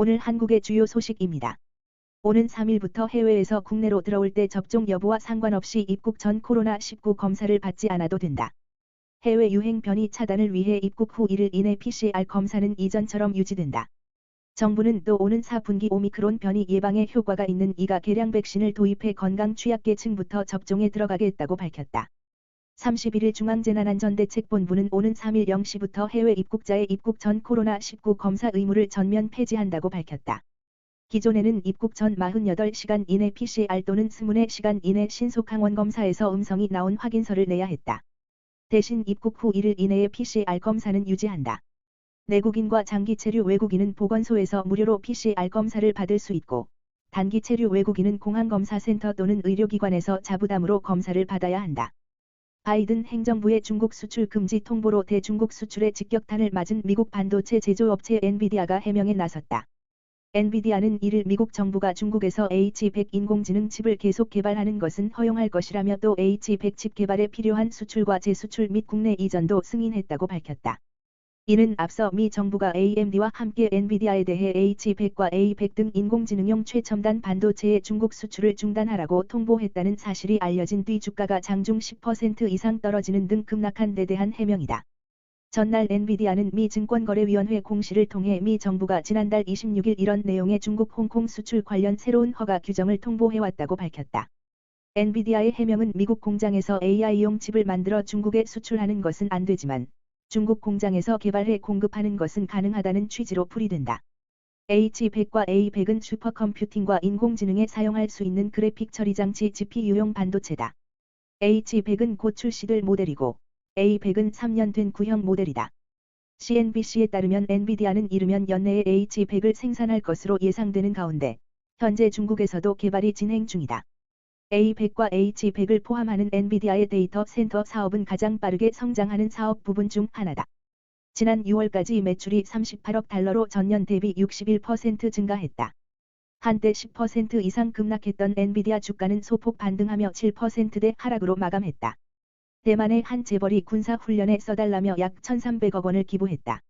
오늘 한국의 주요 소식입니다. 오는 3일부터 해외에서 국내로 들어올 때 접종 여부와 상관없이 입국 전 코로나19 검사를 받지 않아도 된다. 해외 유행 변이 차단을 위해 입국 후 1일 이내 PCR 검사는 이전처럼 유지된다. 정부는 또 오는 4분기 오미크론 변이 예방에 효과가 있는 이가 계량 백신을 도입해 건강 취약계층부터 접종에 들어가게 했다고 밝혔다. 31일 중앙재난안전대책본부는 오는 3일 0시부터 해외 입국자의 입국 전 코로나19 검사 의무를 전면 폐지한다고 밝혔다. 기존에는 입국 전 48시간 이내 PCR 또는 24시간 이내 신속항원 검사에서 음성이 나온 확인서를 내야 했다. 대신 입국 후 1일 이내의 PCR 검사는 유지한다. 내국인과 장기 체류 외국인은 보건소에서 무료로 PCR 검사를 받을 수 있고, 단기 체류 외국인은 공항검사센터 또는 의료기관에서 자부담으로 검사를 받아야 한다. 바이든 행정부의 중국 수출 금지 통보로 대중국 수출에 직격탄을 맞은 미국 반도체 제조업체 엔비디아가 해명에 나섰다. 엔비디아는 1일 미국 정부가 중국에서 H100 인공지능 칩을 계속 개발하는 것은 허용할 것이라며 또 H100 칩 개발에 필요한 수출과 재수출 및 국내 이전도 승인했다고 밝혔다. 이는 앞서 미 정부가 AMD와 함께 엔비디아에 대해 H100과 A100 등 인공지능용 최첨단 반도체의 중국 수출을 중단하라고 통보했다는 사실이 알려진 뒤 주가가 장중 10% 이상 떨어지는 등 급락한 데 대한 해명이다. 전날 엔비디아는 미 증권거래위원회 공시를 통해 미 정부가 지난달 26일 이런 내용의 중국 홍콩 수출 관련 새로운 허가 규정을 통보해왔다고 밝혔다. 엔비디아의 해명은 미국 공장에서 AI용 칩을 만들어 중국에 수출하는 것은 안 되지만 중국 공장에서 개발해 공급하는 것은 가능하다는 취지로 풀이된다. H100과 A100은 슈퍼컴퓨팅과 인공지능에 사용할 수 있는 그래픽 처리 장치 GPU용 반도체다. H100은 곧 출시될 모델이고 A100은 3년 된 구형 모델이다. CNBC에 따르면 엔비디아는 이르면 연내에 H100을 생산할 것으로 예상되는 가운데 현재 중국에서도 개발이 진행 중이다. A100과 H100을 포함하는 엔비디아의 데이터 센터 사업은 가장 빠르게 성장하는 사업 부분 중 하나다. 지난 6월까지 매출이 38억 달러로 전년 대비 61% 증가했다. 한때 10% 이상 급락했던 엔비디아 주가는 소폭 반등하며 7%대 하락으로 마감했다. 대만의 한 재벌이 군사훈련에 써달라며 약 1,300억 원을 기부했다.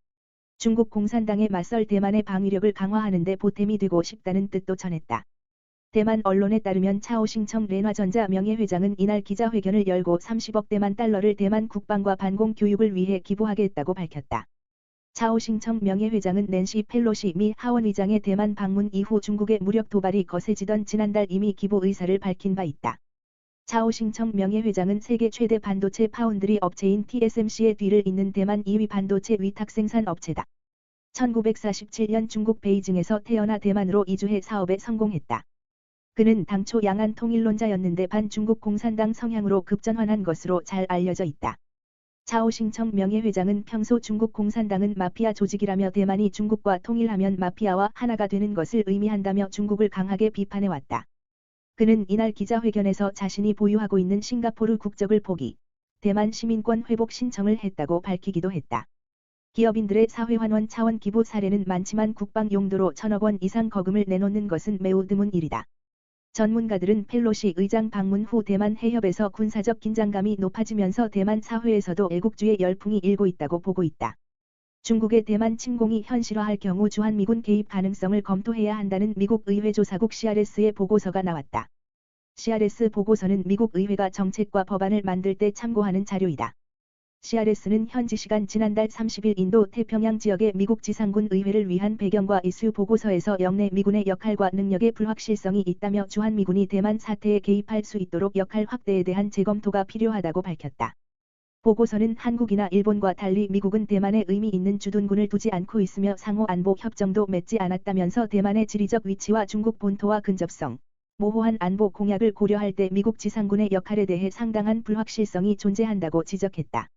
중국 공산당에 맞설 대만의 방위력을 강화하는 데 보탬이 되고 싶다는 뜻도 전했다. 대만 언론에 따르면 차오싱청 렌화전자 명예회장은 이날 기자회견을 열고 30억 대만 달러를 대만 국방과 반공 교육을 위해 기부하겠다고 밝혔다. 차오싱청 명예회장은 낸시 펠로시 미 하원의장의 대만 방문 이후 중국의 무력 도발이 거세지던 지난달 이미 기부 의사를 밝힌 바 있다. 차오싱청 명예회장은 세계 최대 반도체 파운드리 업체인 TSMC의 뒤를 잇는 대만 2위 반도체 위탁 생산 업체다. 1947년 중국 베이징에서 태어나 대만으로 이주해 사업에 성공했다. 그는 당초 양안 통일론자였는데 반중국 공산당 성향으로 급전환한 것으로 잘 알려져 있다. 차오싱청 명예회장은 평소 중국 공산당은 마피아 조직이라며 대만이 중국과 통일하면 마피아와 하나가 되는 것을 의미한다며 중국을 강하게 비판해왔다. 그는 이날 기자회견에서 자신이 보유하고 있는 싱가포르 국적을 포기, 대만 시민권 회복 신청을 했다고 밝히기도 했다. 기업인들의 사회환원 차원 기부 사례는 많지만 국방 용도로 1,000억 원 이상 거금을 내놓는 것은 매우 드문 일이다. 전문가들은 펠로시 의장 방문 후 대만 해협에서 군사적 긴장감이 높아지면서 대만 사회에서도 애국주의 열풍이 일고 있다고 보고 있다. 중국의 대만 침공이 현실화할 경우 주한미군 개입 가능성을 검토해야 한다는 미국 의회 조사국 CRS의 보고서가 나왔다. CRS 보고서는 미국 의회가 정책과 법안을 만들 때 참고하는 자료이다. CRS는 현지 시간 지난달 30일 인도 태평양 지역의 미국 지상군 의회를 위한 배경과 이슈 보고서에서 영내 미군의 역할과 능력의 불확실성이 있다며 주한미군이 대만 사태에 개입할 수 있도록 역할 확대에 대한 재검토가 필요하다고 밝혔다. 보고서는 한국이나 일본과 달리 미국은 대만에 의미 있는 주둔군을 두지 않고 있으며 상호 안보 협정도 맺지 않았다면서 대만의 지리적 위치와 중국 본토와 근접성, 모호한 안보 공약을 고려할 때 미국 지상군의 역할에 대해 상당한 불확실성이 존재한다고 지적했다.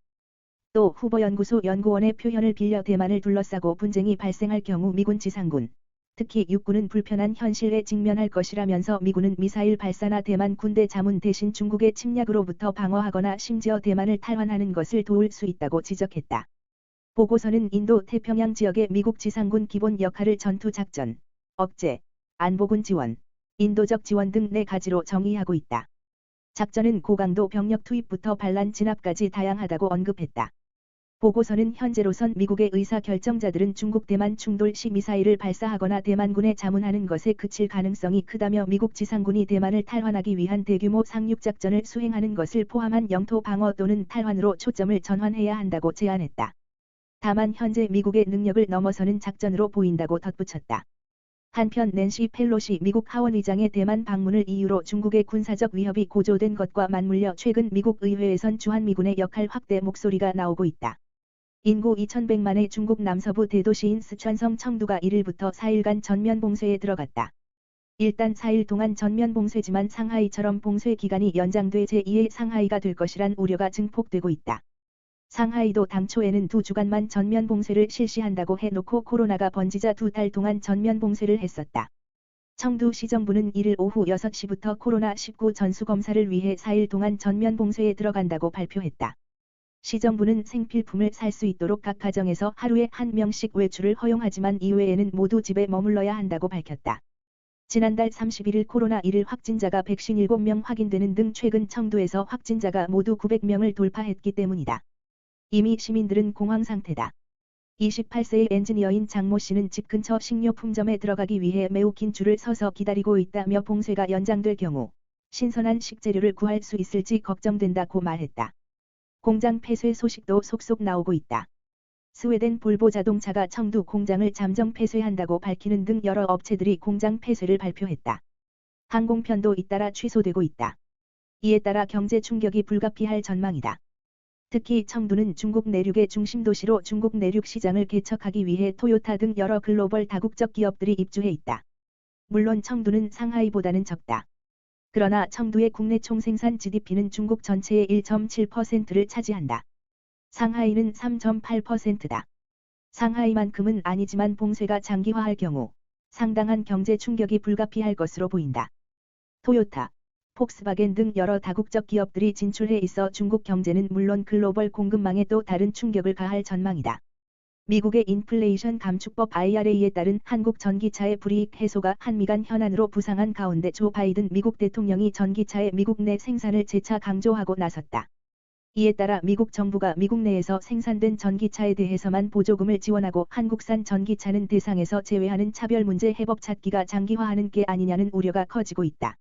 또 후보연구소 연구원의 표현을 빌려 대만을 둘러싸고 분쟁이 발생할 경우 미군 지상군, 특히 육군은 불편한 현실에 직면할 것이라면서 미군은 미사일 발사나 대만 군대 자문 대신 중국의 침략으로부터 방어하거나 심지어 대만을 탈환하는 것을 도울 수 있다고 지적했다. 보고서는 인도 태평양 지역의 미국 지상군 기본 역할을 전투작전, 억제, 안보군 지원, 인도적 지원 등 4가지로 정의하고 있다. 작전은 고강도 병력 투입부터 반란 진압까지 다양하다고 언급했다. 보고서는 현재로선 미국의 의사결정자들은 중국 대만 충돌 시 미사일을 발사하거나 대만군에 자문하는 것에 그칠 가능성이 크다며 미국 지상군이 대만을 탈환하기 위한 대규모 상륙작전을 수행하는 것을 포함한 영토 방어 또는 탈환으로 초점을 전환해야 한다고 제안했다. 다만 현재 미국의 능력을 넘어서는 작전으로 보인다고 덧붙였다. 한편 낸시 펠로시 미국 하원의장의 대만 방문을 이유로 중국의 군사적 위협이 고조된 것과 맞물려 최근 미국 의회에선 주한미군의 역할 확대 목소리가 나오고 있다. 인구 2100만의 중국 남서부 대도시인 스촨성 청두가 1일부터 4일간 전면 봉쇄에 들어갔다. 일단 4일 동안 전면 봉쇄지만 상하이처럼 봉쇄 기간이 연장돼 제2의 상하이가 될 것이란 우려가 증폭되고 있다. 상하이도 당초에는 2주간만 전면 봉쇄를 실시한다고 해놓고 코로나가 번지자 2달 동안 전면 봉쇄를 했었다. 청두시 정부는 1일 오후 6시부터 코로나19 전수검사를 위해 4일 동안 전면 봉쇄에 들어간다고 발표했다. 시정부는 생필품을 살 수 있도록 각 가정에서 하루에 1명씩 외출을 허용하지만 이외에는 모두 집에 머물러야 한다고 밝혔다. 지난달 31일 코로나1 확진자가 157명 확인되는 등 최근 청두에서 확진자가 모두 900명을 돌파했기 때문이다. 이미 시민들은 공황 상태다. 28세의 엔지니어인 장모 씨는 집 근처 식료품점에 들어가기 위해 매우 긴 줄을 서서 기다리고 있다며 봉쇄가 연장될 경우 신선한 식재료를 구할 수 있을지 걱정된다고 말했다. 공장 폐쇄 소식도 속속 나오고 있다. 스웨덴 볼보 자동차가 청두 공장을 잠정 폐쇄한다고 밝히는 등 여러 업체들이 공장 폐쇄를 발표했다. 항공편도 잇따라 취소되고 있다. 이에 따라 경제 충격이 불가피할 전망이다. 특히 청두는 중국 내륙의 중심 도시로 중국 내륙 시장을 개척하기 위해 토요타 등 여러 글로벌 다국적 기업들이 입주해 있다. 물론 청두는 상하이보다는 적다. 그러나 청두의 국내 총생산 GDP는 중국 전체의 1.7%를 차지한다. 상하이는 3.8%다. 상하이만큼은 아니지만 봉쇄가 장기화할 경우 상당한 경제 충격이 불가피할 것으로 보인다. 토요타, 폭스바겐 등 여러 다국적 기업들이 진출해 있어 중국 경제는 물론 글로벌 공급망에 또 다른 충격을 가할 전망이다. 미국의 인플레이션 감축법 IRA에 따른 한국 전기차의 불이익 해소가 한미 간 현안으로 부상한 가운데 조 바이든 미국 대통령이 전기차의 미국 내 생산을 재차 강조하고 나섰다. 이에 따라 미국 정부가 미국 내에서 생산된 전기차에 대해서만 보조금을 지원하고 한국산 전기차는 대상에서 제외하는 차별 문제 해법 찾기가 장기화하는 게 아니냐는 우려가 커지고 있다.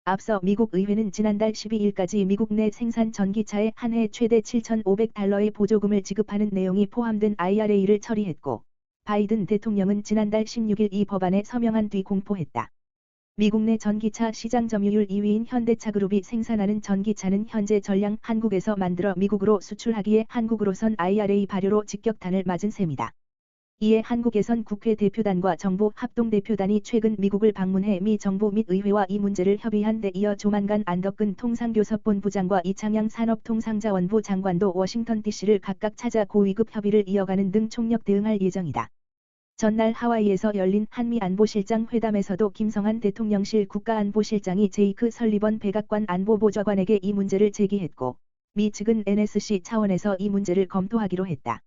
앞서 미국 의회는 지난달 12일까지 미국 내 생산 전기차에 한 해 최대 $7,500의 보조금을 지급하는 내용이 포함된 IRA를 처리했고, 바이든 대통령은 지난달 16일 이 법안에 서명한 뒤 공포했다. 미국 내 전기차 시장 점유율 2위인 현대차그룹이 생산하는 전기차는 현재 전량 한국에서 만들어 미국으로 수출하기에 한국으로선 IRA 발효로 직격탄을 맞은 셈이다. 이에 한국에선 국회 대표단과 정부 합동대표단이 최근 미국을 방문해 미 정부 및 의회와 이 문제를 협의한 데 이어 조만간 안덕근 통상교섭본부장과 이창양 산업통상자원부 장관도 워싱턴 DC를 각각 찾아 고위급 협의를 이어가는 등 총력 대응할 예정이다. 전날 하와이에서 열린 한미 안보실장 회담에서도 김성한 대통령실 국가안보실장이 제이크 설리번 백악관 안보보좌관에게 이 문제를 제기했고, 미 측은 NSC 차원에서 이 문제를 검토하기로 했다.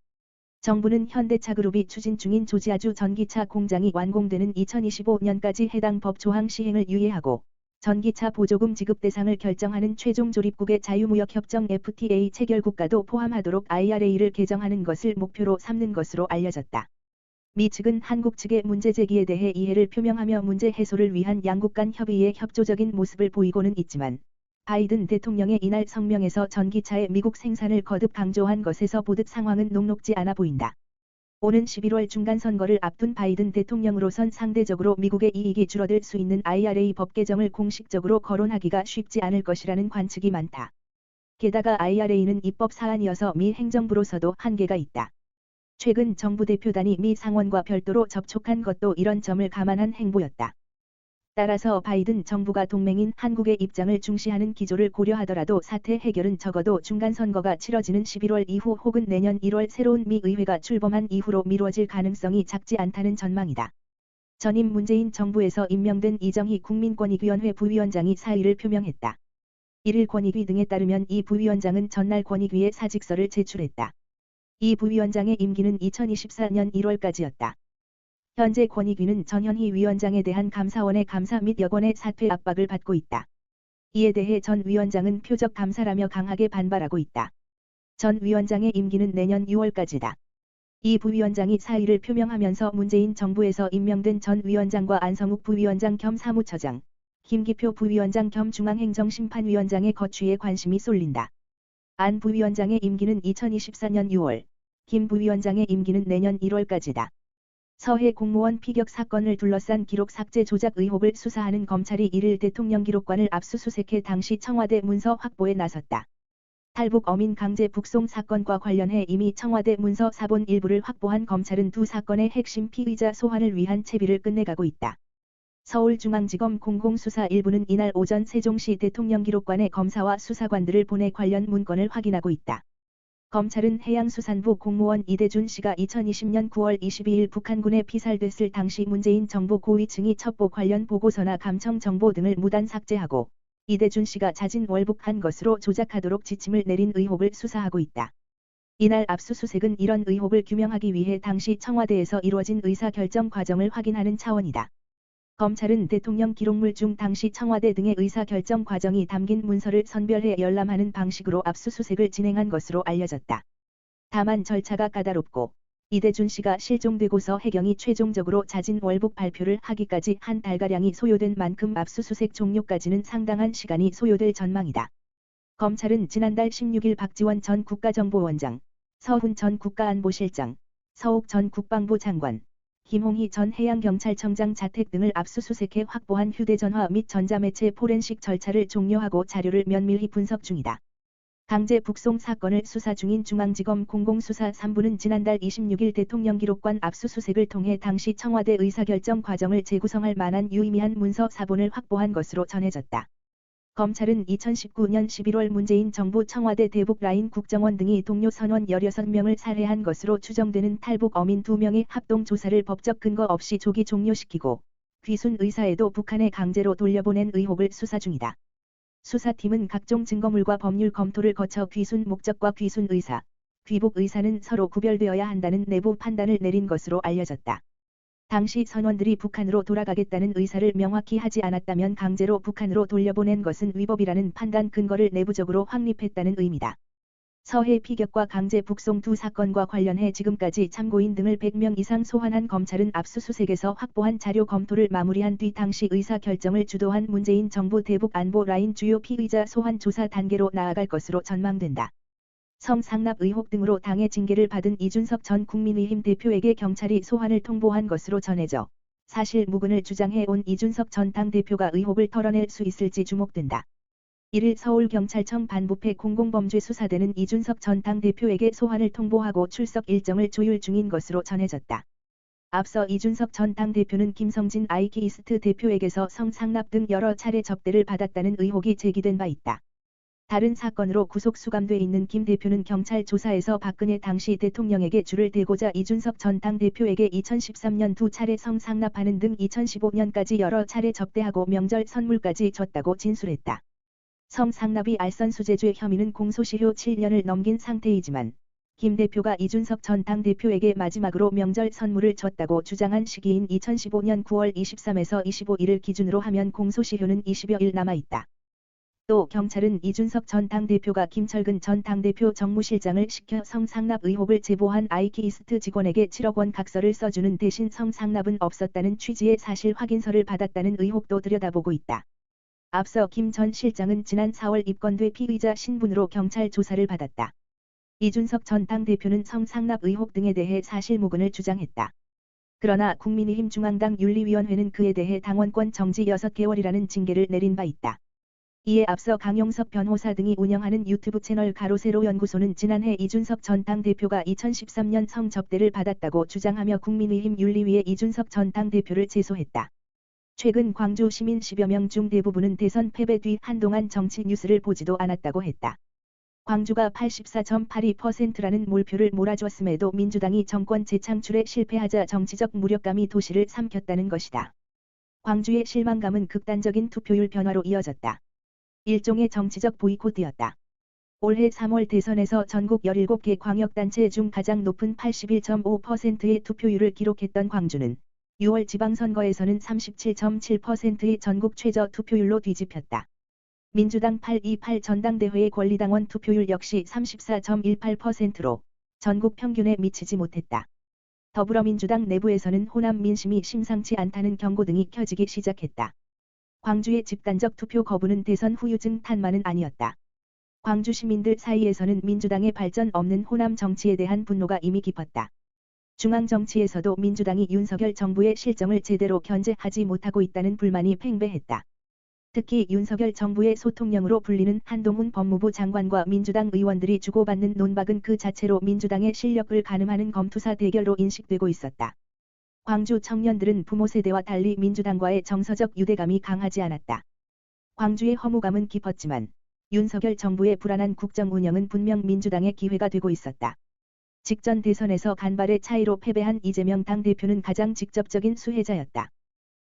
정부는 현대차그룹이 추진 중인 조지아주 전기차 공장이 완공되는 2025년까지 해당 법 조항 시행을 유예하고 전기차 보조금 지급 대상을 결정하는 최종 조립국의 자유무역협정 FTA 체결 국가도 포함하도록 IRA를 개정하는 것을 목표로 삼는 것으로 알려졌다. 미 측은 한국 측의 문제 제기에 대해 이해를 표명하며 문제 해소를 위한 양국 간 협의에 협조적인 모습을 보이고는 있지만 바이든 대통령의 이날 성명에서 전기차의 미국 생산을 거듭 강조한 것에서 보듯 상황은 녹록지 않아 보인다. 오는 11월 중간선거를 앞둔 바이든 대통령으로선 상대적으로 미국의 이익이 줄어들 수 있는 IRA 법 개정을 공식적으로 거론하기가 쉽지 않을 것이라는 관측이 많다. 게다가 IRA는 입법 사안이어서 미 행정부로서도 한계가 있다. 최근 정부 대표단이 미 상원과 별도로 접촉한 것도 이런 점을 감안한 행보였다. 따라서 바이든 정부가 동맹인 한국의 입장을 중시하는 기조를 고려하더라도 사태 해결은 적어도 중간선거가 치러지는 11월 이후 혹은 내년 1월 새로운 미 의회가 출범한 이후로 미뤄질 가능성이 작지 않다는 전망이다. 전임 문재인 정부에서 임명된 이정희 국민권익위원회 부위원장이 사의를 표명했다. 1일 권익위 등에 따르면 이 부위원장은 전날 권익위에 사직서를 제출했다. 이 부위원장의 임기는 2024년 1월까지였다. 현재 권익위는 전현희 위원장에 대한 감사원의 감사 및 여권의 사퇴 압박을 받고 있다. 이에 대해 전 위원장은 표적 감사라며 강하게 반발하고 있다. 전 위원장의 임기는 내년 6월까지다. 이 부위원장이 사의를 표명하면서 문재인 정부에서 임명된 전 위원장과 안성욱 부위원장 겸 사무처장, 김기표 부위원장 겸 중앙행정심판위원장의 거취에 관심이 쏠린다. 안 부위원장의 임기는 2024년 6월, 김 부위원장의 임기는 내년 1월까지다. 서해 공무원 피격 사건을 둘러싼 기록 삭제 조작 의혹을 수사하는 검찰이 1일 대통령 기록관을 압수수색해 당시 청와대 문서 확보에 나섰다. 탈북 어민 강제 북송 사건과 관련해 이미 청와대 문서 사본 일부를 확보한 검찰은 두 사건의 핵심 피의자 소환을 위한 채비를 끝내가고 있다. 서울중앙지검 공공수사 1부는 이날 오전 세종시 대통령 기록관에 검사와 수사관들을 보내 관련 문건을 확인하고 있다. 검찰은 해양수산부 공무원 이대준 씨가 2020년 9월 22일 북한군에 피살됐을 당시 문재인 정부 고위층이 첩보 관련 보고서나 감청 정보 등을 무단 삭제하고 이대준 씨가 자진 월북한 것으로 조작하도록 지침을 내린 의혹을 수사하고 있다. 이날 압수수색은 이런 의혹을 규명하기 위해 당시 청와대에서 이루어진 의사결정 과정을 확인하는 차원이다. 검찰은 대통령 기록물 중 당시 청와대 등의 의사결정 과정이 담긴 문서를 선별해 열람하는 방식으로 압수수색을 진행한 것으로 알려졌다. 다만 절차가 까다롭고 이대준 씨가 실종되고서 해경이 최종적으로 자진 월북 발표를 하기까지 한 달가량이 소요된 만큼 압수수색 종료까지는 상당한 시간이 소요될 전망이다. 검찰은 지난달 16일 박지원 전 국가정보원장, 서훈 전 국가안보실장, 서욱 전 국방부 장관, 김홍희 전 해양경찰청장 자택 등을 압수수색해 확보한 휴대전화 및 전자매체 포렌식 절차를 종료하고 자료를 면밀히 분석 중이다. 강제 북송 사건을 수사 중인 중앙지검 공공수사 3부는 지난달 26일 대통령 기록관 압수수색을 통해 당시 청와대 의사결정 과정을 재구성할 만한 유의미한 문서 사본을 확보한 것으로 전해졌다. 검찰은 2019년 11월 문재인 정부 청와대 대북 라인 국정원 등이 동료 선원 16명을 살해한 것으로 추정되는 탈북 어민 2명의 합동 조사를 법적 근거 없이 조기 종료시키고 귀순 의사에도 북한에 강제로 돌려보낸 의혹을 수사 중이다. 수사팀은 각종 증거물과 법률 검토를 거쳐 귀순 목적과 귀순 의사, 귀북 의사는 서로 구별되어야 한다는 내부 판단을 내린 것으로 알려졌다. 당시 선원들이 북한으로 돌아가겠다는 의사를 명확히 하지 않았다면 강제로 북한으로 돌려보낸 것은 위법이라는 판단 근거를 내부적으로 확립했다는 의미다. 서해 피격과 강제 북송 두 사건과 관련해 지금까지 참고인 등을 100명 이상 소환한 검찰은 압수수색에서 확보한 자료 검토를 마무리한 뒤 당시 의사 결정을 주도한 문재인 정부 대북 안보 라인 주요 피의자 소환 조사 단계로 나아갈 것으로 전망된다. 성상납 의혹 등으로 당의 징계를 받은 이준석 전 국민의힘 대표에게 경찰이 소환을 통보한 것으로 전해져 사실 무근을 주장해 온 이준석 전 당대표가 의혹을 털어낼 수 있을지 주목된다. 1일 서울경찰청 반부패 공공범죄수사대는 이준석 전 당대표에게 소환을 통보하고 출석 일정을 조율 중인 것으로 전해졌다. 앞서 이준석 전 당대표는 김성진 아이키이스트 대표에게서 성상납 등 여러 차례 접대를 받았다는 의혹이 제기된 바 있다. 다른 사건으로 구속 수감돼 있는 김 대표는 경찰 조사에서 박근혜 당시 대통령에게 줄을 대고자 이준석 전 당대표에게 2013년 2차례 성상납하는 등 2015년까지 여러 차례 접대하고 명절 선물까지 줬다고 진술했다. 성상납이 알선수재죄 혐의는 공소시효 7년을 넘긴 상태이지만 김 대표가 이준석 전 당대표에게 마지막으로 명절 선물을 줬다고 주장한 시기인 2015년 9월 23에서 25일을 기준으로 하면 공소시효는 20여일 남아있다. 또 경찰은 이준석 전 당대표가 김철근 전 당대표 정무실장을 시켜 성상납 의혹을 제보한 아이키이스트 직원에게 7억 원 각서를 써주는 대신 성상납은 없었다는 취지의 사실 확인서를 받았다는 의혹도 들여다보고 있다. 앞서 김 전 실장은 지난 4월 입건돼 피의자 신분으로 경찰 조사를 받았다. 이준석 전 당대표는 성상납 의혹 등에 대해 사실무근을 주장했다. 그러나 국민의힘 중앙당 윤리위원회는 그에 대해 당원권 정지 6개월이라는 징계를 내린 바 있다. 이에 앞서 강용석 변호사 등이 운영하는 유튜브 채널 가로세로 연구소는 지난해 이준석 전 당대표가 2013년 성접대를 받았다고 주장하며 국민의힘 윤리위에 이준석 전 당대표를 제소했다. 최근 광주 시민 10여 명 중 대부분은 대선 패배 뒤 한동안 정치 뉴스를 보지도 않았다고 했다. 광주가 84.82%라는 몰표를 몰아줬음에도 민주당이 정권 재창출에 실패하자 정치적 무력감이 도시를 삼켰다는 것이다. 광주의 실망감은 극단적인 투표율 변화로 이어졌다. 일종의 정치적 보이콧이었다. 올해 3월 대선에서 전국 17개 광역단체 중 가장 높은 81.5%의 투표율을 기록했던 광주는 6월 지방선거에서는 37.7%의 전국 최저 투표율로 뒤집혔다. 민주당 828 전당대회의 권리당원 투표율 역시 34.18%로 전국 평균에 미치지 못했다. 더불어민주당 내부에서는 호남 민심이 심상치 않다는 경고 등이 켜지기 시작했다. 광주의 집단적 투표 거부는 대선 후유증 탄만은 아니었다. 광주 시민들 사이에서는 민주당의 발전 없는 호남 정치에 대한 분노가 이미 깊었다. 중앙 정치에서도 민주당이 윤석열 정부의 실정을 제대로 견제하지 못하고 있다는 불만이 팽배했다. 특히 윤석열 정부의 소통령으로 불리는 한동훈 법무부 장관과 민주당 의원들이 주고받는 논박은 그 자체로 민주당의 실력을 가늠하는 검투사 대결로 인식되고 있었다. 광주 청년들은 부모 세대와 달리 민주당과의 정서적 유대감이 강하지 않았다. 광주의 허무감은 깊었지만 윤석열 정부의 불안한 국정 운영은 분명 민주당의 기회가 되고 있었다. 직전 대선에서 간발의 차이로 패배한 이재명 당대표는 가장 직접적인 수혜자였다.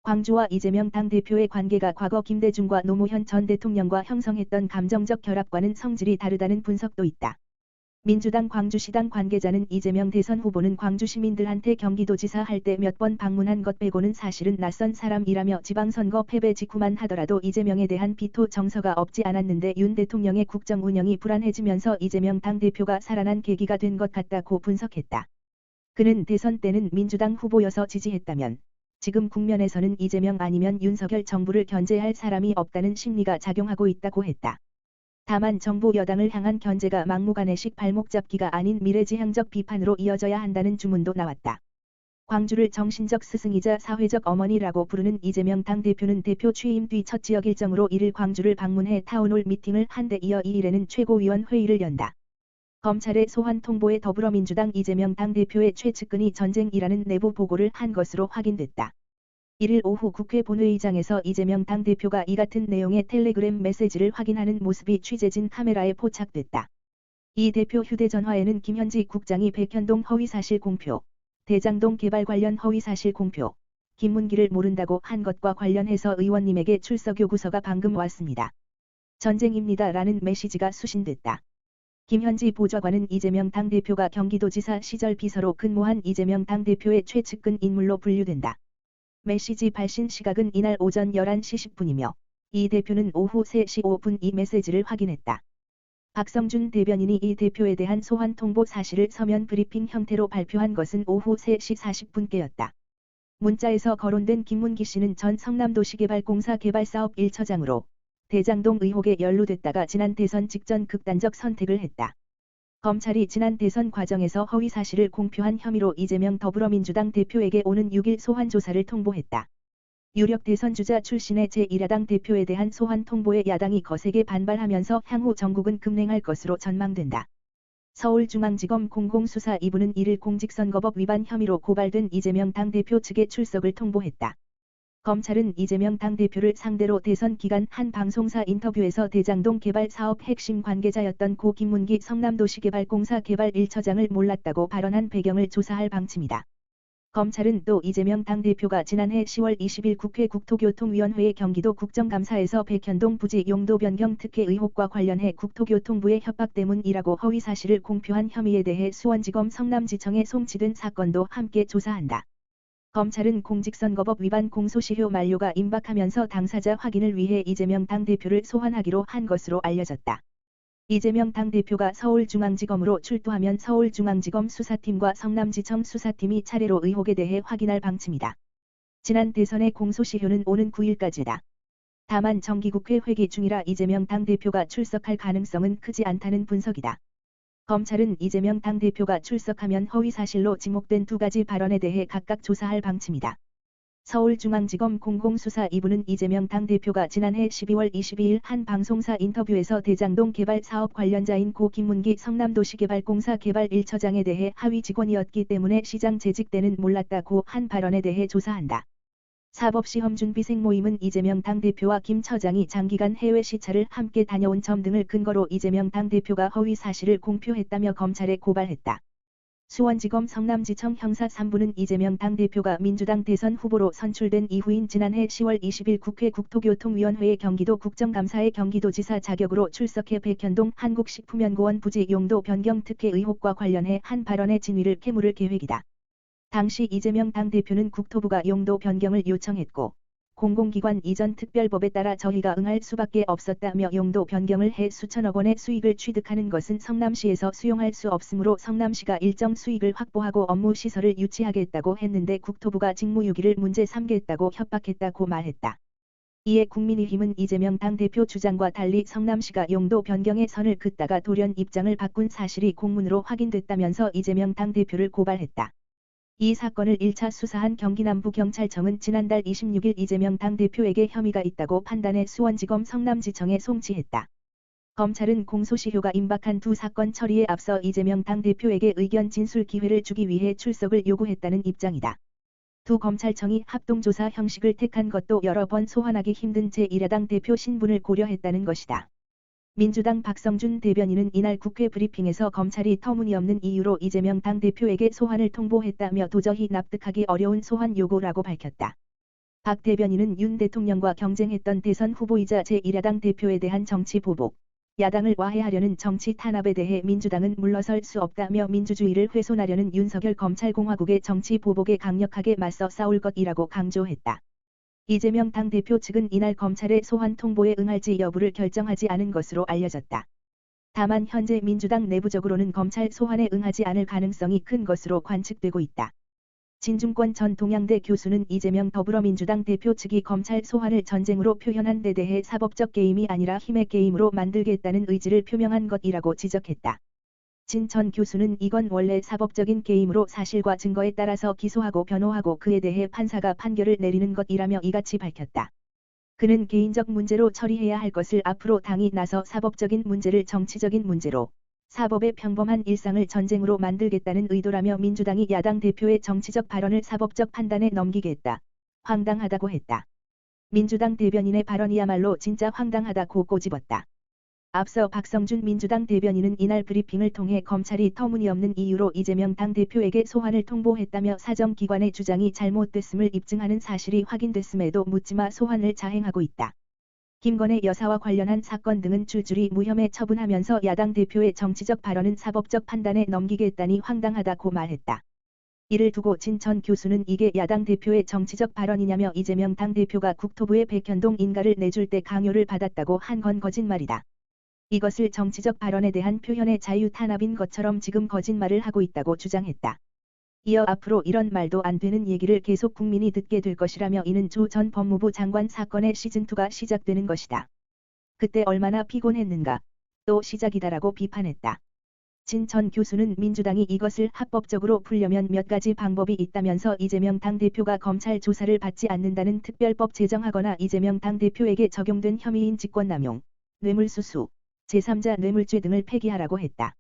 광주와 이재명 당대표의 관계가 과거 김대중과 노무현 전 대통령과 형성했던 감정적 결합과는 성질이 다르다는 분석도 있다. 민주당 광주시당 관계자는 이재명 대선 후보는 광주 시민들한테 경기도지사 할 때 몇 번 방문한 것 빼고는 사실은 낯선 사람이라며 지방선거 패배 직후만 하더라도 이재명에 대한 비토 정서가 없지 않았는데 윤 대통령의 국정 운영이 불안해지면서 이재명 당대표가 살아난 계기가 된 것 같다고 분석했다. 그는 대선 때는 민주당 후보여서 지지했다면 지금 국면에서는 이재명 아니면 윤석열 정부를 견제할 사람이 없다는 심리가 작용하고 있다고 했다. 다만 정부 여당을 향한 견제가 막무가내식 발목 잡기가 아닌 미래지향적 비판으로 이어져야 한다는 주문도 나왔다. 광주를 정신적 스승이자 사회적 어머니라고 부르는 이재명 당대표는 대표 취임 뒤 첫 지역 일정으로 1일 광주를 방문해 타운홀 미팅을 한 데 이어 2일에는 최고위원 회의를 연다. 검찰의 소환 통보에 더불어민주당 이재명 당대표의 최측근이 전쟁이라는 내부 보고를 한 것으로 확인됐다. 1일 오후 국회 본회의장에서 이재명 당대표가 이 같은 내용의 텔레그램 메시지를 확인하는 모습이 취재진 카메라에 포착됐다. 이 대표 휴대전화에는 김현지 국장이 백현동 허위사실 공표, 대장동 개발 관련 허위사실 공표, 김문기를 모른다고 한 것과 관련해서 의원님에게 출석 요구서가 방금 왔습니다. 전쟁입니다. 라는 메시지가 수신됐다. 김현지 보좌관은 이재명 당대표가 경기도지사 시절 비서로 근무한 이재명 당대표의 최측근 인물로 분류된다. 메시지 발신 시각은 이날 오전 11시 10분이며 이 대표는 오후 3시 5분 이 메시지를 확인했다. 박성준 대변인이 이 대표에 대한 소환 통보 사실을 서면 브리핑 형태로 발표한 것은 오후 3시 40분께였다. 문자에서 거론된 김문기 씨는 전 성남도시개발공사 개발사업 1처장으로 대장동 의혹에 연루됐다가 지난 대선 직전 극단적 선택을 했다. 검찰이 지난 대선 과정에서 허위 사실을 공표한 혐의로 이재명 더불어민주당 대표에게 오는 6일 소환 조사를 통보했다. 유력 대선 주자 출신의 제1야당 대표에 대한 소환 통보에 야당이 거세게 반발하면서 향후 전국은 급냉할 것으로 전망된다. 서울중앙지검 공공수사 2부는 1일 공직선거법 위반 혐의로 고발된 이재명 당대표 측의 출석을 통보했다. 검찰은 이재명 당대표를 상대로 대선 기간 한 방송사 인터뷰에서 대장동 개발 사업 핵심 관계자였던 고 김문기 성남도시개발공사 개발 1처장을 몰랐다고 발언한 배경을 조사할 방침이다. 검찰은 또 이재명 당대표가 지난해 10월 20일 국회 국토교통위원회의 경기도 국정감사에서 백현동 부지 용도 변경 특혜 의혹과 관련해 국토교통부의 협박 때문이라고 허위 사실을 공표한 혐의에 대해 수원지검 성남지청에 송치된 사건도 함께 조사한다. 검찰은 공직선거법 위반 공소시효 만료가 임박하면서 당사자 확인을 위해 이재명 당대표를 소환하기로 한 것으로 알려졌다. 이재명 당대표가 서울중앙지검으로 출두하면 서울중앙지검 수사팀과 성남지청 수사팀이 차례로 의혹에 대해 확인할 방침이다. 지난 대선의 공소시효는 오는 9일까지다. 다만 정기국회 회기 중이라 이재명 당대표가 출석할 가능성은 크지 않다는 분석이다. 검찰은 이재명 당대표가 출석하면 허위사실로 지목된 두 가지 발언에 대해 각각 조사할 방침이다. 서울중앙지검 공공수사 2부는 이재명 당대표가 지난해 12월 22일 한 방송사 인터뷰에서 대장동 개발 사업 관련자인 고 김문기 성남도시개발공사 개발 1처장에 대해 하위 직원이었기 때문에 시장 재직 때는 몰랐다고 한 발언에 대해 조사한다. 사법시험준비생 모임은 이재명 당대표와 김 처장이 장기간 해외 시찰을 함께 다녀온 점 등을 근거로 이재명 당대표가 허위 사실을 공표했다며 검찰에 고발했다. 수원지검 성남지청 형사 3부는 이재명 당대표가 민주당 대선 후보로 선출된 이후인 지난해 10월 20일 국회 국토교통위원회의 경기도 국정감사에 경기도지사 자격으로 출석해 백현동 한국식품연구원 부지 용도 변경 특혜 의혹과 관련해 한 발언의 진위를 캐물을 계획이다. 당시 이재명 당대표는 국토부가 용도 변경을 요청했고 공공기관 이전 특별법에 따라 저희가 응할 수밖에 없었다며 용도 변경을 해 수천억 원의 수익을 취득하는 것은 성남시에서 수용할 수 없으므로 성남시가 일정 수익을 확보하고 업무 시설을 유치하겠다고 했는데 국토부가 직무유기를 문제 삼겠다고 협박했다고 말했다. 이에 국민의힘은 이재명 당대표 주장과 달리 성남시가 용도 변경의 선을 긋다가 돌연 입장을 바꾼 사실이 공문으로 확인됐다면서 이재명 당대표를 고발했다. 이 사건을 1차 수사한 경기남부경찰청은 지난달 26일 이재명 당대표에게 혐의가 있다고 판단해 수원지검 성남지청에 송치했다. 검찰은 공소시효가 임박한 두 사건 처리에 앞서 이재명 당대표에게 의견 진술 기회를 주기 위해 출석을 요구했다는 입장이다. 두 검찰청이 합동조사 형식을 택한 것도 여러 번 소환하기 힘든 제1야당 대표 신분을 고려했다는 것이다. 민주당 박성준 대변인은 이날 국회 브리핑에서 검찰이 터무니없는 이유로 이재명 당대표에게 소환을 통보했다며 도저히 납득하기 어려운 소환 요구라고 밝혔다. 박 대변인은 윤 대통령과 경쟁했던 대선 후보이자 제1야당 대표에 대한 정치 보복, 야당을 와해하려는 정치 탄압에 대해 민주당은 물러설 수 없다며 민주주의를 훼손하려는 윤석열 검찰공화국의 정치 보복에 강력하게 맞서 싸울 것이라고 강조했다. 이재명 당대표 측은 이날 검찰의 소환 통보에 응할지 여부를 결정하지 않은 것으로 알려졌다. 다만 현재 민주당 내부적으로는 검찰 소환에 응하지 않을 가능성이 큰 것으로 관측되고 있다. 진중권 전 동양대 교수는 이재명 더불어민주당 대표 측이 검찰 소환을 전쟁으로 표현한 데 대해 사법적 게임이 아니라 힘의 게임으로 만들겠다는 의지를 표명한 것이라고 지적했다. 진 전 교수는 이건 원래 사법적인 게임으로 사실과 증거에 따라서 기소하고 변호하고 그에 대해 판사가 판결을 내리는 것이라며 이같이 밝혔다. 그는 개인적 문제로 처리해야 할 것을 앞으로 당이 나서 사법적인 문제를 정치적인 문제로, 사법의 평범한 일상을 전쟁으로 만들겠다는 의도라며 민주당이 야당 대표의 정치적 발언을 사법적 판단에 넘기겠다. 황당하다고 했다. 민주당 대변인의 발언이야말로 진짜 황당하다고 꼬집었다. 앞서 박성준 민주당 대변인은 이날 브리핑을 통해 검찰이 터무니없는 이유로 이재명 당대표에게 소환을 통보했다며 사정기관의 주장이 잘못됐음을 입증하는 사실이 확인됐음에도 묻지마 소환을 자행하고 있다. 김건희 여사와 관련한 사건 등은 줄줄이 무혐의 처분하면서 야당 대표의 정치적 발언은 사법적 판단에 넘기겠다니 황당하다고 말했다. 이를 두고 진 전 교수는 이게 야당 대표의 정치적 발언이냐며 이재명 당대표가 국토부에 백현동 인가를 내줄 때 강요를 받았다고 한 건 거짓말이다. 이것을 정치적 발언에 대한 표현의 자유 탄압인 것처럼 지금 거짓말을 하고 있다고 주장했다. 이어 앞으로 이런 말도 안 되는 얘기를 계속 국민이 듣게 될 것이라며 이는 조 전 법무부 장관 사건의 시즌2가 시작되는 것이다. 그때 얼마나 피곤했는가. 또 시작이다라고 비판했다. 진 전 교수는 민주당이 이것을 합법적으로 풀려면 몇 가지 방법이 있다면서 이재명 당대표가 검찰 조사를 받지 않는다는 특별법 제정하거나 이재명 당대표에게 적용된 혐의인 직권남용, 뇌물수수, 제3자 뇌물죄 등을 폐기하라고 했다.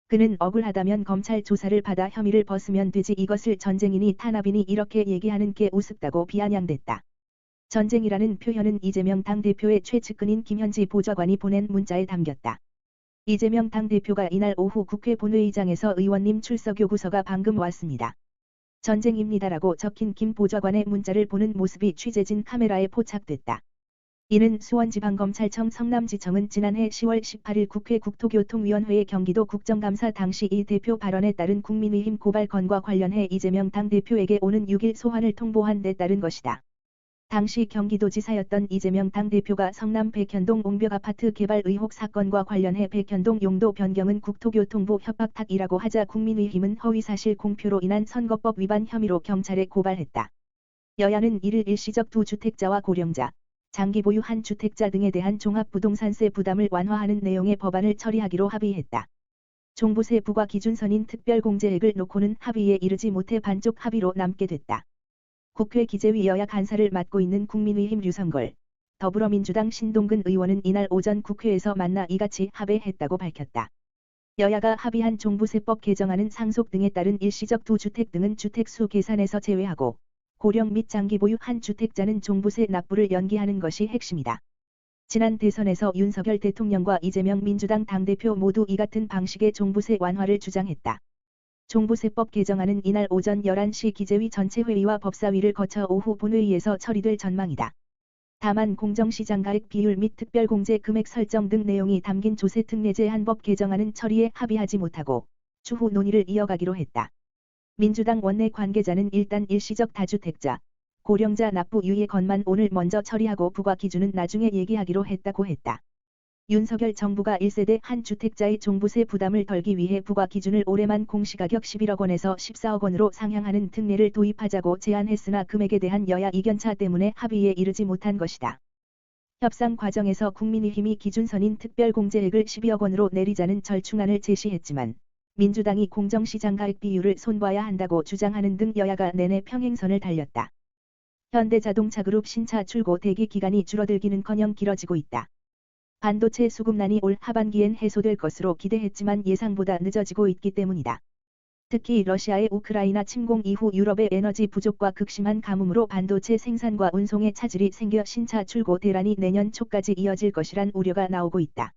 그는 억울하다면 검찰 조사를 받아 혐의를 벗으면 되지 이것을 전쟁이니 탄압이니 이렇게 얘기하는 게 우습다고 비아냥댔다. 전쟁이라는 표현은 이재명 당대표의 최측근인 김현지 보좌관이 보낸 문자에 담겼다. 이재명 당대표가 이날 오후 국회 본회의장에서 의원님 출석 요구서가 방금 왔습니다. 전쟁입니다라고 적힌 김 보좌관의 문자를 보는 모습이 취재진 카메라에 포착됐다. 이는 수원지방검찰청 성남지청은 지난해 10월 18일 국회 국토교통위원회의 경기도 국정감사 당시 이 대표 발언에 따른 국민의힘 고발 건과 관련해 이재명 당대표에게 오는 6일 소환을 통보한 데 따른 것이다. 당시 경기도지사였던 이재명 당대표가 성남 백현동 옹벽 아파트 개발 의혹 사건과 관련해 백현동 용도 변경은 국토교통부 협박 탓이라고 하자 국민의힘은 허위사실 공표로 인한 선거법 위반 혐의로 경찰에 고발했다. 여야는 이를 일시적 두 주택자와 고령자, 장기 보유 한 주택자 등에 대한 종합부동산세 부담을 완화하는 내용의 법안을 처리하기로 합의했다. 종부세 부과 기준선인 특별공제액을 놓고는 합의에 이르지 못해 반쪽 합의로 남게 됐다. 국회 기재위 여야 간사를 맡고 있는 국민의힘 류성걸, 더불어민주당 신동근 의원은 이날 오전 국회에서 만나 이같이 합의했다고 밝혔다. 여야가 합의한 종부세법 개정안은 상속 등에 따른 일시적 두 주택 등은 주택수 계산에서 제외하고 고령 및 장기 보유 한 주택자는 종부세 납부를 연기하는 것이 핵심이다. 지난 대선에서 윤석열 대통령과 이재명 민주당 당대표 모두 이 같은 방식의 종부세 완화를 주장했다. 종부세법 개정안은 이날 오전 11시 기재위 전체 회의와 법사위를 거쳐 오후 본회의에서 처리될 전망이다. 다만 공정시장가액 비율 및 특별공제 금액 설정 등 내용이 담긴 조세특례제 한법 개정안은 처리에 합의하지 못하고 추후 논의를 이어가기로 했다. 민주당 원내 관계자는 일단 일시적 다주택자, 고령자 납부 유예 건만 오늘 먼저 처리하고 부과 기준은 나중에 얘기하기로 했다고 했다. 윤석열 정부가 1세대 한 주택자의 종부세 부담을 덜기 위해 부과 기준을 올해만 공시가격 11억 원에서 14억 원으로 상향하는 특례를 도입하자고 제안했으나 금액에 대한 여야 이견차 때문에 합의에 이르지 못한 것이다. 협상 과정에서 국민의힘이 기준선인 특별공제액을 12억 원으로 내리자는 절충안을 제시했지만 민주당이 공정시장 가액 비율을 손봐야 한다고 주장하는 등 여야가 내내 평행선을 달렸다. 현대자동차그룹 신차 출고 대기 기간이 줄어들기는커녕 길어지고 있다. 반도체 수급난이 올 하반기엔 해소될 것으로 기대했지만 예상보다 늦어지고 있기 때문이다. 특히 러시아의 우크라이나 침공 이후 유럽의 에너지 부족과 극심한 가뭄으로 반도체 생산과 운송에 차질이 생겨 신차 출고 대란이 내년 초까지 이어질 것이란 우려가 나오고 있다.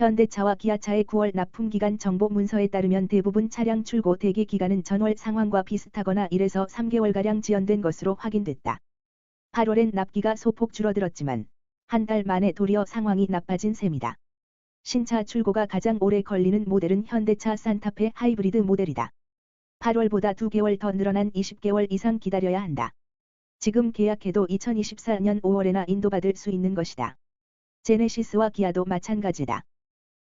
현대차와 기아차의 9월 납품기간 정보 문서에 따르면 대부분 차량 출고 대기 기간은 전월 상황과 비슷하거나 1에서 3개월가량 지연된 것으로 확인됐다. 8월엔 납기가 소폭 줄어들었지만 한 달 만에 도리어 상황이 나빠진 셈이다. 신차 출고가 가장 오래 걸리는 모델은 현대차 산타페 하이브리드 모델이다. 8월보다 2개월 더 늘어난 20개월 이상 기다려야 한다. 지금 계약해도 2024년 5월에나 인도받을 수 있는 것이다. 제네시스와 기아도 마찬가지다.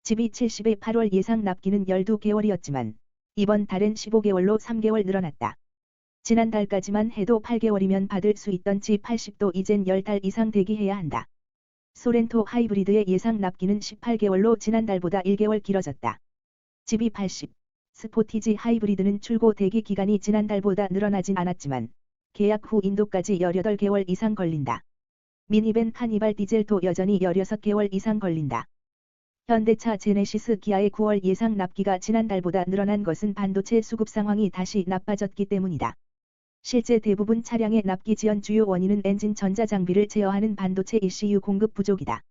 집이 70의 8월 예상 납기는 12개월이었지만 이번 달엔 15개월로 3개월 늘어났다. 지난달까지만 해도 8개월이면 받을 수 있던 G80도 이젠 10달 이상 대기해야 한다. 소렌토 하이브리드의 예상 납기는 18개월로 지난달보다 1개월 길어졌다. GB80, 스포티지 하이브리드는 출고 대기 기간이 지난달보다 늘어나진 않았지만 계약 후 인도까지 18개월 이상 걸린다. 미니밴 카니발 디젤도 여전히 16개월 이상 걸린다. 현대차 제네시스 기아의 9월 예상 납기가 지난달보다 늘어난 것은 반도체 수급 상황이 다시 나빠졌기 때문이다. 실제 대부분 차량의 납기 지연 주요 원인은 엔진 전자장비를 제어하는 반도체 ECU 공급 부족이다.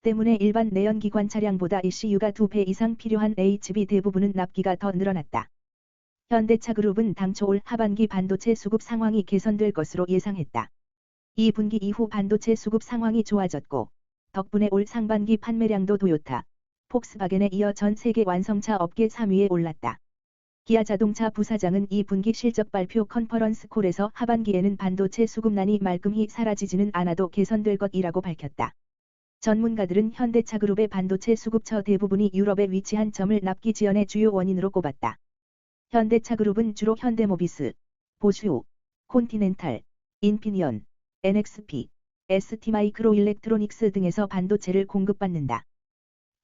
때문에 일반 내연기관 차량보다 ECU가 2배 이상 필요한 HB 대부분은 납기가 더 늘어났다. 현대차그룹은 당초 올 하반기 반도체 수급 상황이 개선될 것으로 예상했다. 2분기 이후 반도체 수급 상황이 좋아졌고 덕분에 올 상반기 판매량도 도요타, 폭스바겐에 이어 전 세계 완성차 업계 3위에 올랐다. 기아 자동차 부사장은 2분기 실적 발표 컨퍼런스 콜에서 하반기에는 반도체 수급난이 말끔히 사라지지는 않아도 개선될 것이라고 밝혔다. 전문가들은 현대차그룹의 반도체 수급처 대부분이 유럽에 위치한 점을 납기 지연의 주요 원인으로 꼽았다. 현대차그룹은 주로 현대모비스, 보슈, 콘티넨탈, 인피니언, NXP, ST마이크로일렉트로닉스 등에서 반도체를 공급받는다.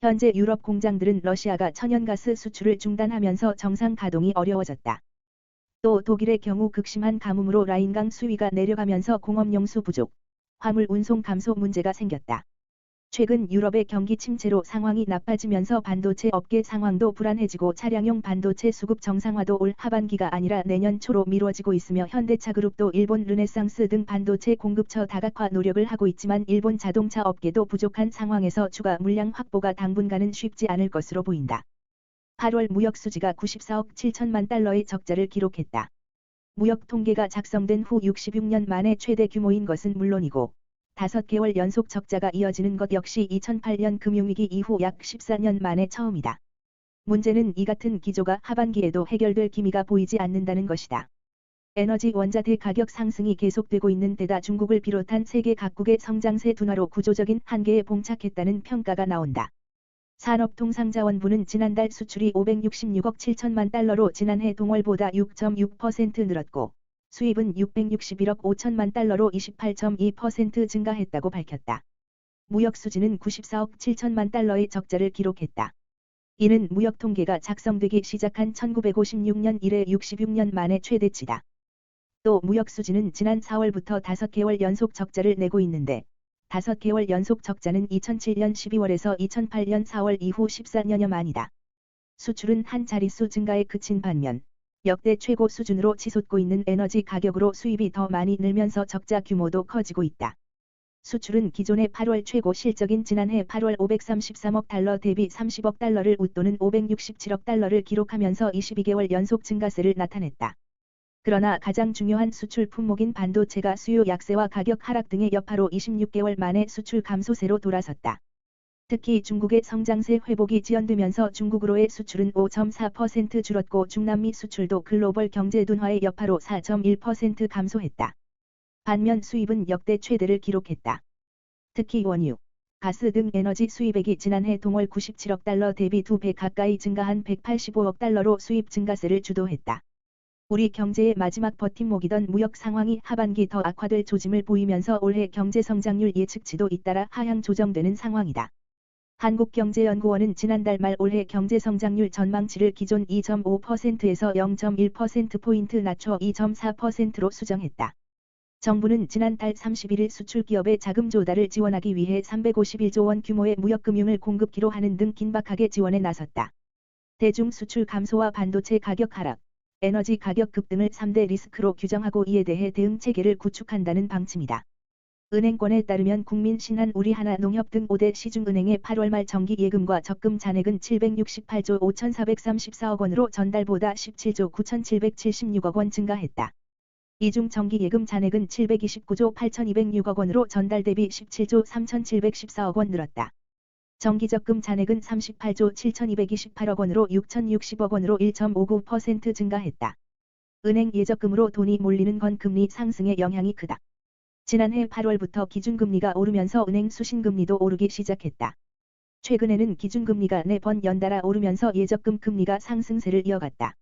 현재 유럽 공장들은 러시아가 천연가스 수출을 중단하면서 정상 가동이 어려워졌다. 또 독일의 경우 극심한 가뭄으로 라인강 수위가 내려가면서 공업용수 부족, 화물 운송 감소 문제가 생겼다. 최근 유럽의 경기 침체로 상황이 나빠지면서 반도체 업계 상황도 불안해지고 차량용 반도체 수급 정상화도 올 하반기가 아니라 내년 초로 미뤄지고 있으며 현대차그룹도 일본 르네상스 등 반도체 공급처 다각화 노력을 하고 있지만 일본 자동차 업계도 부족한 상황에서 추가 물량 확보가 당분간은 쉽지 않을 것으로 보인다. 8월 무역 수지가 94억 7천만 달러의 적자를 기록했다. 무역 통계가 작성된 후 66년 만에 최대 규모인 것은 물론이고 5개월 연속 적자가 이어지는 것 역시 2008년 금융위기 이후 약 14년 만에 처음이다. 문제는 이 같은 기조가 하반기에도 해결될 기미가 보이지 않는다는 것이다. 에너지 원자재 가격 상승이 계속되고 있는 데다 중국을 비롯한 세계 각국의 성장세 둔화로 구조적인 한계에 봉착했다는 평가가 나온다. 산업통상자원부는 지난달 수출이 566억 7천만 달러로 지난해 동월보다 6.6% 늘었고 수입은 661억 5천만 달러로 28.2% 증가했다고 밝혔다. 무역 수지는 94억 7천만 달러의 적자를 기록했다. 이는 무역 통계가 작성되기 시작한 1956년 이래 66년 만에 최대치다. 또 무역 수지는 지난 4월부터 5개월 연속 적자를 내고 있는데 5개월 연속 적자는 2007년 12월에서 2008년 4월 이후 14년여 만이다. 수출은 한 자릿수 증가에 그친 반면 역대 최고 수준으로 치솟고 있는 에너지 가격으로 수입이 더 많이 늘면서 적자 규모도 커지고 있다. 수출은 기존의 8월 최고 실적인 지난해 8월 533억 달러 대비 30억 달러를 웃도는 567억 달러를 기록하면서 22개월 연속 증가세를 나타냈다. 그러나 가장 중요한 수출 품목인 반도체가 수요 약세와 가격 하락 등의 여파로 26개월 만에 수출 감소세로 돌아섰다. 특히 중국의 성장세 회복이 지연되면서 중국으로의 수출은 5.4% 줄었고 중남미 수출도 글로벌 경제 둔화의 여파로 4.1% 감소했다. 반면 수입은 역대 최대를 기록했다. 특히 원유, 가스 등 에너지 수입액이 지난해 동월 97억 달러 대비 2배 가까이 증가한 185억 달러로 수입 증가세를 주도했다. 우리 경제의 마지막 버팀목이던 무역 상황이 하반기 더 악화될 조짐을 보이면서 올해 경제 성장률 예측치도 잇따라 하향 조정되는 상황이다. 한국경제연구원은 지난달 말 올해 경제 성장률 전망치를 기존 2.5%에서 0.1%포인트 낮춰 2.4%로 수정했다. 정부는 지난달 31일 수출기업의 자금 조달을 지원하기 위해 351조 원 규모의 무역금융을 공급기로 하는 등 긴박하게 지원에 나섰다. 대중 수출 감소와 반도체 가격 하락, 에너지 가격 급등을 3대 리스크로 규정하고 이에 대해 대응 체계를 구축한다는 방침이다. 은행권에 따르면 국민, 신한, 우리하나농협 등 5대 시중은행의 8월 말 정기 예금과 적금 잔액은 768조 5,434억 원으로 전달보다 17조 9,776억 원 증가했다. 이 중 정기 예금 잔액은 729조 8,206억 원으로 전달 대비 17조 3,714억 원 늘었다. 정기적금 잔액은 38조 7,228억 원으로 6,060억 원으로 1.59% 증가했다. 은행 예적금으로 돈이 몰리는 건 금리 상승의 영향이 크다. 지난해 8월부터 기준금리가 오르면서 은행 수신금리도 오르기 시작했다. 최근에는 기준금리가 4번 연달아 오르면서 예적금 금리가 상승세를 이어갔다.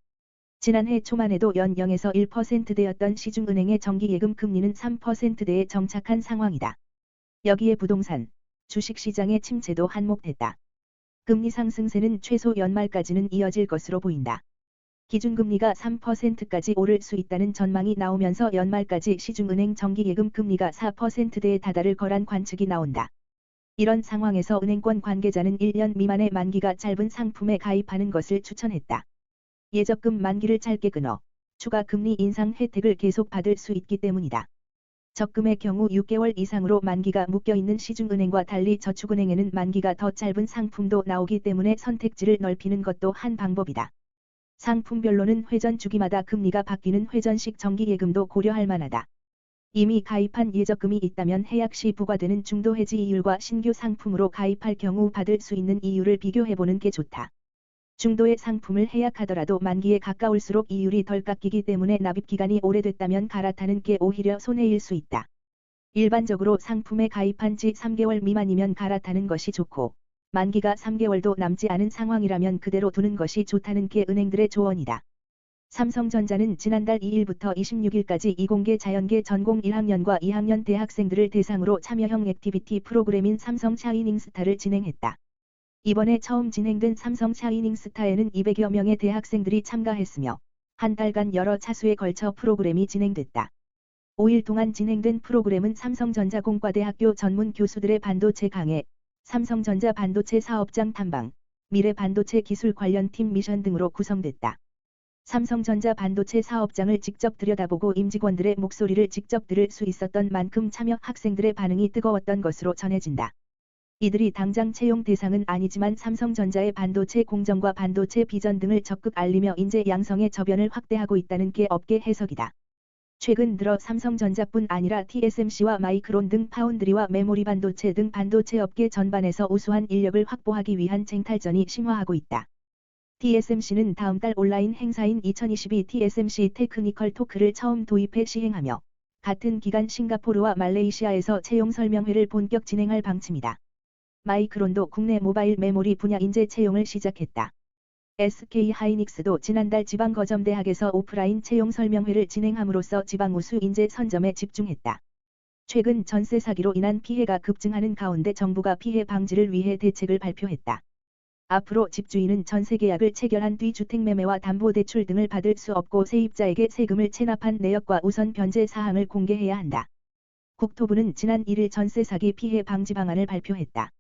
지난해 초만 해도 연 0에서 1%대였던 시중은행의 정기예금 금리는 3%대에 정착한 상황이다. 여기에 부동산, 주식시장의 침체도 한몫했다. 금리 상승세는 최소 연말까지는 이어질 것으로 보인다. 기준금리가 3%까지 오를 수 있다는 전망이 나오면서 연말까지 시중은행 정기예금 금리가 4%대에 다다를 거란 관측이 나온다. 이런 상황에서 은행권 관계자는 1년 미만의 만기가 짧은 상품에 가입하는 것을 추천했다. 예적금 만기를 짧게 끊어 추가 금리 인상 혜택을 계속 받을 수 있기 때문이다. 적금의 경우 6개월 이상으로 만기가 묶여있는 시중은행과 달리 저축은행에는 만기가 더 짧은 상품도 나오기 때문에 선택지를 넓히는 것도 한 방법이다. 상품별로는 회전 주기마다 금리가 바뀌는 회전식 정기예금도 고려할 만하다. 이미 가입한 예적금이 있다면 해약 시 부과되는 중도 해지 이율과 신규 상품으로 가입할 경우 받을 수 있는 이율을 비교해보는 게 좋다. 중도의 상품을 해약하더라도 만기에 가까울수록 이율이 덜 깎이기 때문에 납입기간이 오래됐다면 갈아타는 게 오히려 손해일 수 있다. 일반적으로 상품에 가입한 지 3개월 미만이면 갈아타는 것이 좋고, 만기가 3개월도 남지 않은 상황이라면 그대로 두는 것이 좋다는 게 은행들의 조언이다. 삼성전자는 지난달 2일부터 26일까지 이공계 자연계 전공 1학년과 2학년 대학생들을 대상으로 참여형 액티비티 프로그램인 삼성 샤이닝 스타를 진행했다. 이번에 처음 진행된 삼성 샤이닝 스타에는 200여 명의 대학생들이 참가했으며 한 달간 여러 차수에 걸쳐 프로그램이 진행됐다. 5일 동안 진행된 프로그램은 삼성전자 공과대학교 전문 교수들의 반도체 강해, 삼성전자 반도체 사업장 탐방, 미래 반도체 기술 관련 팀 미션 등으로 구성됐다. 삼성전자 반도체 사업장을 직접 들여다보고 임직원들의 목소리를 직접 들을 수 있었던 만큼 참여 학생들의 반응이 뜨거웠던 것으로 전해진다. 이들이 당장 채용 대상은 아니지만 삼성전자의 반도체 공정과 반도체 비전 등을 적극 알리며 인재 양성의 저변을 확대하고 있다는 게 업계 해석이다. 최근 들어 삼성전자뿐 아니라 TSMC와 마이크론 등 파운드리와 메모리 반도체 등 반도체 업계 전반에서 우수한 인력을 확보하기 위한 쟁탈전이 심화하고 있다. TSMC는 다음 달 온라인 행사인 2022 TSMC 테크니컬 토크를 처음 도입해 시행하며 같은 기간 싱가포르와 말레이시아에서 채용 설명회를 본격 진행할 방침이다. 마이크론도 국내 모바일 메모리 분야 인재 채용을 시작했다. SK하이닉스도 지난달 지방거점대학에서 오프라인 채용 설명회를 진행함으로써 지방 우수 인재 선점에 집중했다. 최근 전세 사기로 인한 피해가 급증하는 가운데 정부가 피해 방지를 위해 대책을 발표했다. 앞으로 집주인은 전세 계약을 체결한 뒤 주택매매와 담보대출 등을 받을 수 없고 세입자에게 세금을 체납한 내역과 우선 변제 사항을 공개해야 한다. 국토부는 지난 1일 전세 사기 피해 방지 방안을 발표했다.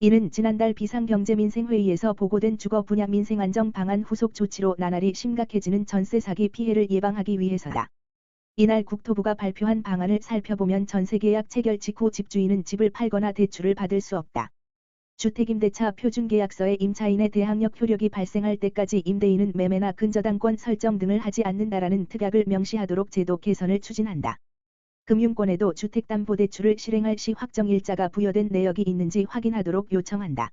이는 지난달 비상경제민생회의에서 보고된 주거 분야 민생안정 방안 후속 조치로 나날이 심각해지는 전세 사기 피해를 예방하기 위해서다. 이날 국토부가 발표한 방안을 살펴보면 전세계약 체결 직후 집주인은 집을 팔거나 대출을 받을 수 없다. 주택임대차 표준계약서에 임차인에 대항력 효력이 발생할 때까지 임대인은 매매나 근저당권 설정 등을 하지 않는다라는 특약을 명시하도록 제도 개선을 추진한다. 금융권에도 주택담보대출을 실행할 시 확정일자가 부여된 내역이 있는지 확인하도록 요청한다.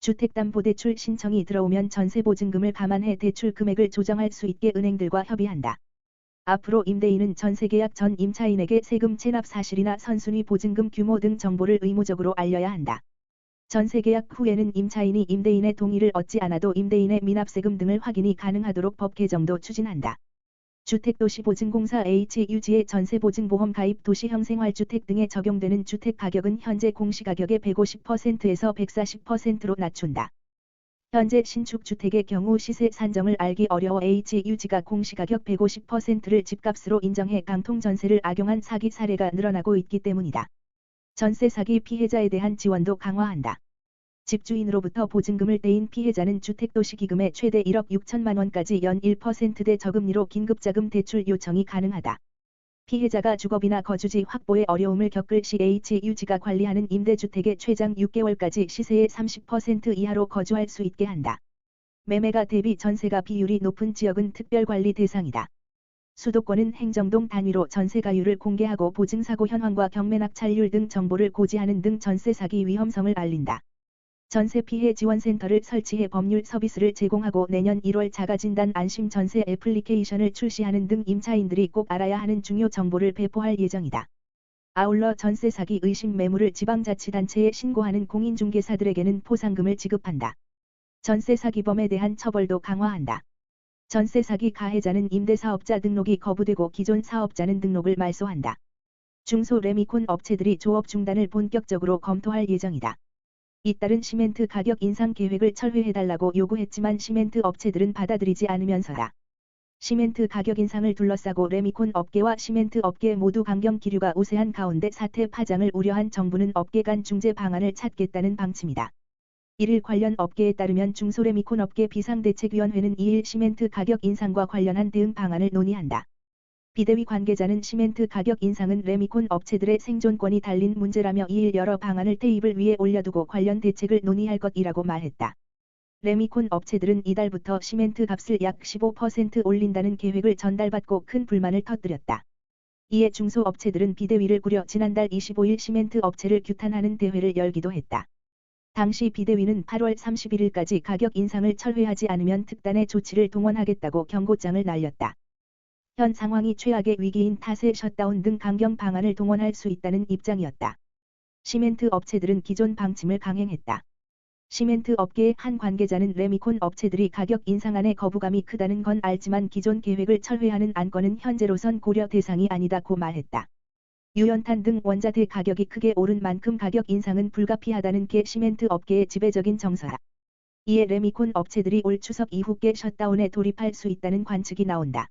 주택담보대출 신청이 들어오면 전세보증금을 감안해 대출 금액을 조정할 수 있게 은행들과 협의한다. 앞으로 임대인은 전세계약 전 임차인에게 세금 체납 사실이나 선순위 보증금 규모 등 정보를 의무적으로 알려야 한다. 전세계약 후에는 임차인이 임대인의 동의를 얻지 않아도 임대인의 미납세금 등을 확인이 가능하도록 법 개정도 추진한다. 주택도시보증공사 HUG의 전세보증보험 가입 도시형생활주택 등에 적용되는 주택가격은 현재 공시가격의 150%에서 140%로 낮춘다. 현재 신축주택의 경우 시세 산정을 알기 어려워 HUG가 공시가격 150%를 집값으로 인정해 강통전세를 악용한 사기 사례가 늘어나고 있기 때문이다. 전세 사기 피해자에 대한 지원도 강화한다. 집주인으로부터 보증금을 떼인 피해자는 주택도시기금의 최대 1억 6천만 원까지 연 1%대 저금리로 긴급자금 대출 요청이 가능하다. 피해자가 주거비나 거주지 확보에 어려움을 겪을 시 HUG가 관리하는 임대주택의 최장 6개월까지 시세의 30% 이하로 거주할 수 있게 한다. 매매가 대비 전세가 비율이 높은 지역은 특별관리 대상이다. 수도권은 행정동 단위로 전세가율을 공개하고 보증사고 현황과 경매낙찰률 등 정보를 고지하는 등 전세 사기 위험성을 알린다. 전세피해 지원센터를 설치해 법률 서비스를 제공하고 내년 1월 자가진단 안심전세 애플리케이션을 출시하는 등 임차인들이 꼭 알아야 하는 중요 정보를 배포할 예정이다. 아울러 전세 사기 의심 매물을 지방자치단체에 신고하는 공인중개사들에게는 포상금을 지급한다. 전세 사기범에 대한 처벌도 강화한다. 전세 사기 가해자는 임대사업자 등록이 거부되고 기존 사업자는 등록을 말소한다. 중소 레미콘 업체들이 조업 중단을 본격적으로 검토할 예정이다. 잇따른 시멘트 가격 인상 계획을 철회해달라고 요구했지만 시멘트 업체들은 받아들이지 않으면서다. 시멘트 가격 인상을 둘러싸고 레미콘 업계와 시멘트 업계 모두 강경 기류가 우세한 가운데 사태 파장을 우려한 정부는 업계 간 중재 방안을 찾겠다는 방침이다. 이를 관련 업계에 따르면 중소레미콘 업계 비상대책위원회는 2일 시멘트 가격 인상과 관련한 대응 방안을 논의한다. 비대위 관계자는 시멘트 가격 인상은 레미콘 업체들의 생존권이 달린 문제라며 2일 여러 방안을 테이블 위에 올려두고 관련 대책을 논의할 것이라고 말했다. 레미콘 업체들은 이달부터 시멘트 값을 약 15% 올린다는 계획을 전달받고 큰 불만을 터뜨렸다. 이에 중소업체들은 비대위를 꾸려 지난달 25일 시멘트 업체를 규탄하는 대회를 열기도 했다. 당시 비대위는 8월 31일까지 가격 인상을 철회하지 않으면 특단의 조치를 동원하겠다고 경고장을 날렸다. 현 상황이 최악의 위기인 탓에 셧다운 등 강경 방안을 동원할 수 있다는 입장이었다. 시멘트 업체들은 기존 방침을 강행했다. 시멘트 업계의 한 관계자는 레미콘 업체들이 가격 인상안에 거부감이 크다는 건 알지만 기존 계획을 철회하는 안건은 현재로선 고려 대상이 아니다고 말했다. 유연탄 등 원자재 가격이 크게 오른 만큼 가격 인상은 불가피하다는 게 시멘트 업계의 지배적인 정서다. 이에 레미콘 업체들이 올 추석 이후께 셧다운에 돌입할 수 있다는 관측이 나온다.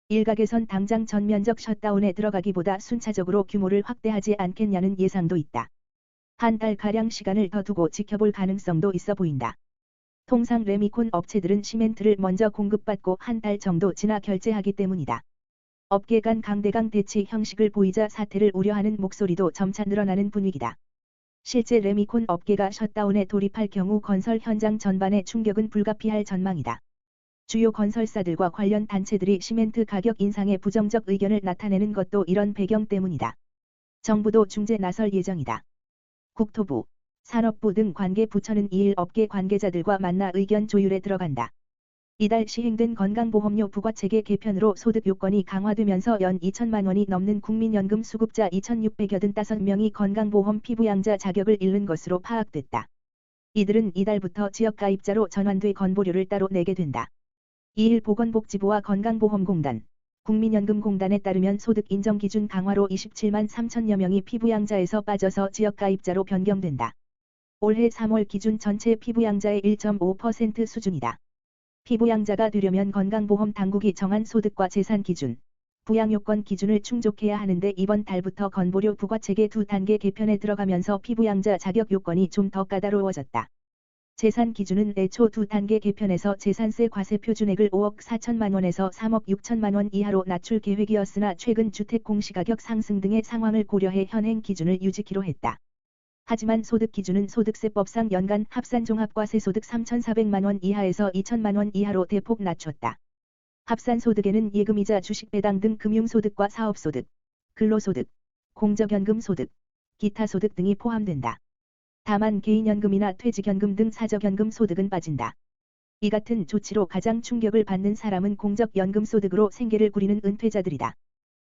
일각에선 당장 전면적 셧다운에 들어가기보다 순차적으로 규모를 확대하지 않겠냐는 예상도 있다. 한 달가량 시간을 더 두고 지켜볼 가능성도 있어 보인다. 통상 레미콘 업체들은 시멘트를 먼저 공급받고 한 달 정도 지나 결제하기 때문이다. 업계 간 강대강 대치 형식을 보이자 사태를 우려하는 목소리도 점차 늘어나는 분위기다. 실제 레미콘 업계가 셧다운에 돌입할 경우 건설 현장 전반에 충격은 불가피할 전망이다. 주요 건설사들과 관련 단체들이 시멘트 가격 인상에 부정적 의견을 나타내는 것도 이런 배경 때문이다. 정부도 중재 나설 예정이다. 국토부, 산업부 등 관계 부처는 2일 업계 관계자들과 만나 의견 조율에 들어간다. 이달 시행된 건강보험료 부과체계 개편으로 소득 요건이 강화되면서 연 2천만 원이 넘는 국민연금 수급자 2,685명이 건강보험 피부양자 자격을 잃는 것으로 파악됐다. 이들은 이달부터 지역가입자로 전환돼 건보료를 따로 내게 된다. 2일 보건복지부와 건강보험공단, 국민연금공단에 따르면 소득 인정 기준 강화로 27만 3천여 명이 피부양자에서 빠져서 지역가입자로 변경된다. 올해 3월 기준 전체 피부양자의 1.5% 수준이다. 피부양자가 되려면 건강보험 당국이 정한 소득과 재산 기준, 부양요건 기준을 충족해야 하는데 이번 달부터 건보료 부과체계 2단계 개편에 들어가면서 피부양자 자격 요건이 좀 더 까다로워졌다. 재산 기준은 애초 2단계 개편에서 재산세 과세 표준액을 5억 4천만 원에서 3억 6천만 원 이하로 낮출 계획이었으나 최근 주택 공시가격 상승 등의 상황을 고려해 현행 기준을 유지키로 했다. 하지만 소득 기준은 소득세법상 연간 합산 종합과세소득 3,400만 원 이하에서 2천만 원 이하로 대폭 낮췄다. 합산 소득에는 예금이자 주식배당 등 금융소득과 사업소득, 근로소득, 공적연금소득, 기타소득 등이 포함된다. 다만 개인연금이나 퇴직연금 등 사적연금 소득은 빠진다. 이 같은 조치로 가장 충격을 받는 사람은 공적연금소득으로 생계를 구리는 은퇴자들이다.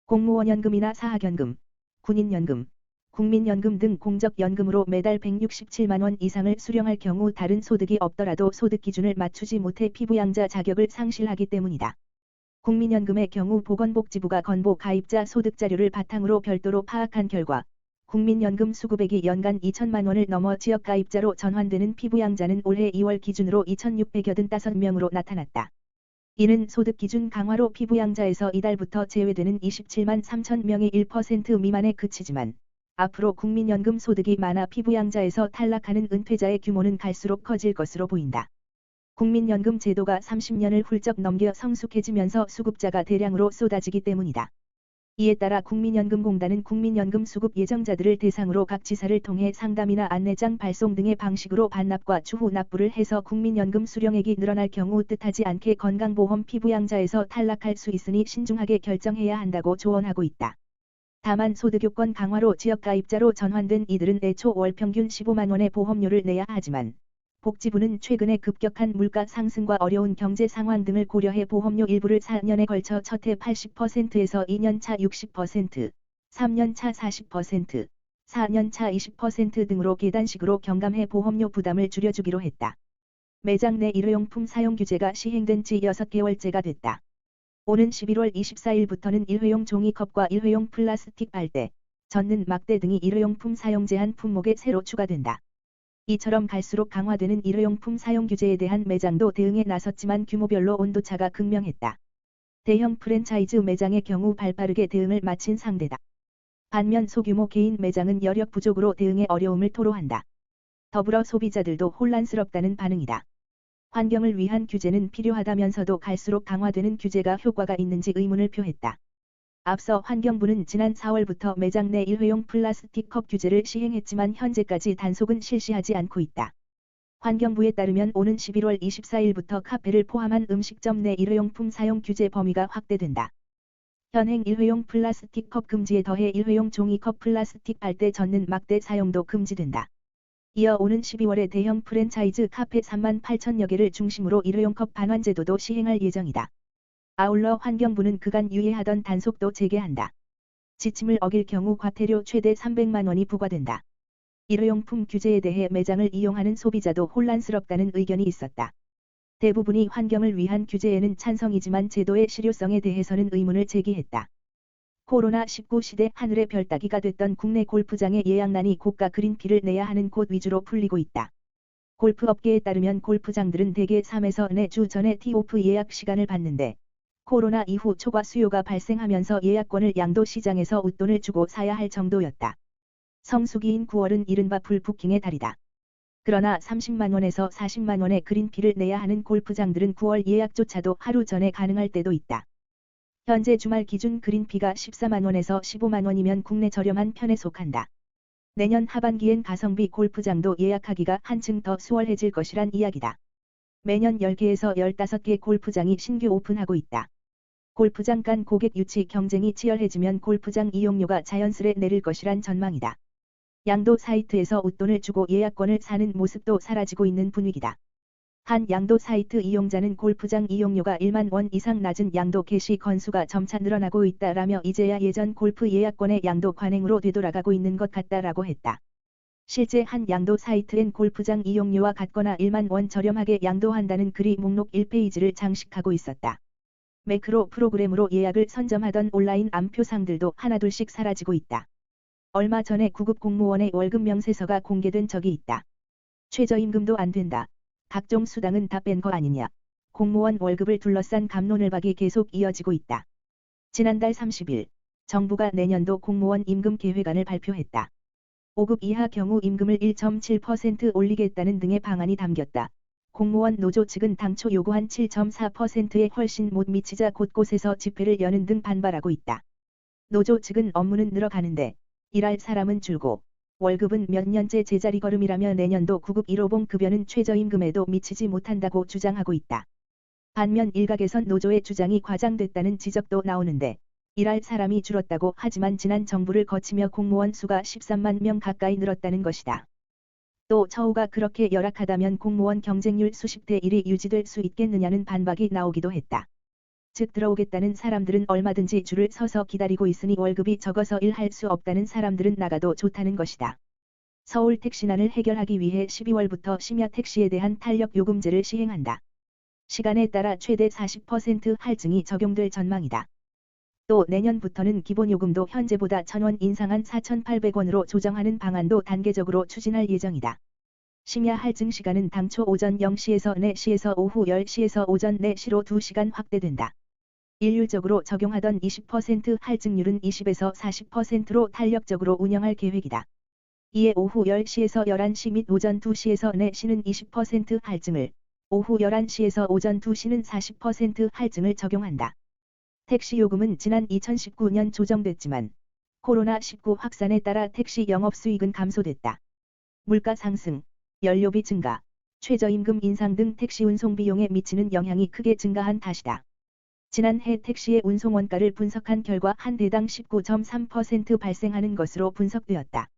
공무원연금이나 사학연금, 군인연금, 국민연금 등 공적연금으로 매달 167만 원 이상을 수령할 경우 다른 소득이 없더라도 소득 기준을 맞추지 못해 피부양자 자격을 상실하기 때문이다. 국민연금의 경우 보건복지부가 건보 가입자 소득 자료를 바탕으로 별도로 파악한 결과 국민연금 수급액이 연간 2천만 원을 넘어 지역 가입자로 전환되는 피부양자는 올해 2월 기준으로 2,685명으로 나타났다. 이는 소득 기준 강화로 피부양자에서 이달부터 제외되는 27만 3천 명의 1% 미만에 그치지만 앞으로 국민연금 소득이 많아 피부양자에서 탈락하는 은퇴자의 규모는 갈수록 커질 것으로 보인다. 국민연금 제도가 30년을 훌쩍 넘겨 성숙해지면서 수급자가 대량으로 쏟아지기 때문이다. 이에 따라 국민연금공단은 국민연금 수급 예정자들을 대상으로 각 지사를 통해 상담이나 안내장 발송 등의 방식으로 반납과 추후 납부를 해서 국민연금 수령액이 늘어날 경우 뜻하지 않게 건강보험 피부양자에서 탈락할 수 있으니 신중하게 결정해야 한다고 조언하고 있다. 다만 소득요건 강화로 지역가입자로 전환된 이들은 애초 월평균 15만 원의 보험료를 내야 하지만 복지부는 최근의 급격한 물가 상승과 어려운 경제 상황 등을 고려해 보험료 일부를 4년에 걸쳐 첫해 80%에서 2년차 60%, 3년차 40%, 4년차 20% 등으로 계단식으로 경감해 보험료 부담을 줄여주기로 했다. 매장 내 일회용품 사용 규제가 시행된 지 6개월째가 됐다. 오는 11월 24일부터는 일회용 종이컵과 일회용 플라스틱 빨대, 젓는 막대 등이 일회용품 사용 제한 품목에 새로 추가된다. 이처럼 갈수록 강화되는 일회용품 사용 규제에 대한 매장도 대응에 나섰지만 규모별로 온도차가 극명했다. 대형 프랜차이즈 매장의 경우 발빠르게 대응을 마친 상대다. 반면 소규모 개인 매장은 여력 부족으로 대응에 어려움을 토로한다. 더불어 소비자들도 혼란스럽다는 반응이다. 환경을 위한 규제는 필요하다면서도 갈수록 강화되는 규제가 효과가 있는지 의문을 표했다. 앞서 환경부는 지난 4월부터 매장 내 일회용 플라스틱 컵 규제를 시행했지만 현재까지 단속은 실시하지 않고 있다. 환경부에 따르면 오는 11월 24일부터 카페를 포함한 음식점 내 일회용품 사용 규제 범위가 확대된다. 현행 일회용 플라스틱 컵 금지에 더해 일회용 종이컵 플라스틱 빨대 젓는 막대 사용도 금지된다. 이어 오는 12월에 대형 프랜차이즈 카페 3만 8천여 개를 중심으로 일회용 컵 반환 제도도 시행할 예정이다. 아울러 환경부는 그간 유예하던 단속도 재개한다. 지침을 어길 경우 과태료 최대 300만 원이 부과된다. 일회용품 규제에 대해 매장을 이용하는 소비자도 혼란스럽다는 의견이 있었다. 대부분이 환경을 위한 규제에는 찬성이지만 제도의 실효성에 대해서는 의문을 제기했다. 코로나19 시대 하늘의 별 따기가 됐던 국내 골프장의 예약난이 고가 그린피를 내야 하는 곳 위주로 풀리고 있다. 골프 업계에 따르면 골프장들은 대개 3에서 4주 전에 티오프 예약 시간을 받는데 코로나 이후 초과 수요가 발생하면서 예약권을 양도 시장에서 웃돈을 주고 사야 할 정도였다. 성수기인 9월은 이른바 풀부킹의 달이다. 그러나 30만 원에서 40만 원의 그린피를 내야 하는 골프장들은 9월 예약조차도 하루 전에 가능할 때도 있다. 현재 주말 기준 그린피가 14만 원에서 15만 원이면 국내 저렴한 편에 속한다. 내년 하반기엔 가성비 골프장도 예약하기가 한층 더 수월해질 것이란 이야기다. 매년 10개에서 15개 골프장이 신규 오픈하고 있다. 골프장 간 고객 유치 경쟁이 치열해지면 골프장 이용료가 자연스레 내릴 것이란 전망이다. 양도 사이트에서 웃돈을 주고 예약권을 사는 모습도 사라지고 있는 분위기다. 한 양도 사이트 이용자는 골프장 이용료가 1만 원 이상 낮은 양도 게시 건수가 점차 늘어나고 있다라며 이제야 예전 골프 예약권의 양도 관행으로 되돌아가고 있는 것 같다라고 했다. 실제 한 양도 사이트엔 골프장 이용료와 같거나 1만 원 저렴하게 양도한다는 글이 목록 1페이지를 장식하고 있었다. 매크로 프로그램으로 예약을 선점하던 온라인 암표상들도 하나둘씩 사라지고 있다. 얼마 전에 구급 공무원의 월급 명세서가 공개된 적이 있다. 최저임금도 안 된다. 각종 수당은 다 뺀 거 아니냐. 공무원 월급을 둘러싼 갑론을박이 계속 이어지고 있다. 지난달 30일, 정부가 내년도 공무원 임금 계획안을 발표했다. 5급 이하 경우 임금을 1.7% 올리겠다는 등의 방안이 담겼다. 공무원 노조 측은 당초 요구한 7.4%에 훨씬 못 미치자 곳곳에서 집회를 여는 등 반발하고 있다. 노조 측은 업무는 늘어가는데 일할 사람은 줄고 월급은 몇 년째 제자리 걸음이라며 내년도 9급 1호봉 급여는 최저임금에도 미치지 못한다고 주장하고 있다. 반면 일각에선 노조의 주장이 과장됐다는 지적도 나오는데 일할 사람이 줄었다고 하지만 지난 정부를 거치며 공무원 수가 13만 명 가까이 늘었다는 것이다. 또 처우가 그렇게 열악하다면 공무원 경쟁률 수십 대 1이 유지될 수 있겠느냐는 반박이 나오기도 했다. 즉 들어오겠다는 사람들은 얼마든지 줄을 서서 기다리고 있으니 월급이 적어서 일할 수 없다는 사람들은 나가도 좋다는 것이다. 서울 택시난을 해결하기 위해 12월부터 심야 택시에 대한 탄력 요금제를 시행한다. 시간에 따라 최대 40% 할증이 적용될 전망이다. 또 내년부터는 기본요금도 현재보다 1,000원 인상한 4,800원으로 조정하는 방안도 단계적으로 추진할 예정이다. 심야 할증 시간은 당초 오전 0시에서 4시에서 오후 10시에서 오전 4시로 2시간 확대된다. 일률적으로 적용하던 20% 할증률은 20에서 40%로 탄력적으로 운영할 계획이다. 이에 오후 10시에서 11시 및 오전 2시에서 4시는 20% 할증을, 오후 11시에서 오전 2시는 40% 할증을 적용한다. 택시 요금은 지난 2019년 조정됐지만 코로나19 확산에 따라 택시 영업수익은 감소됐다. 물가 상승, 연료비 증가, 최저임금 인상 등 택시 운송 비용에 미치는 영향이 크게 증가한 탓이다. 지난해 택시의 운송 원가를 분석한 결과 한 대당 19.3% 발생하는 것으로 분석되었다.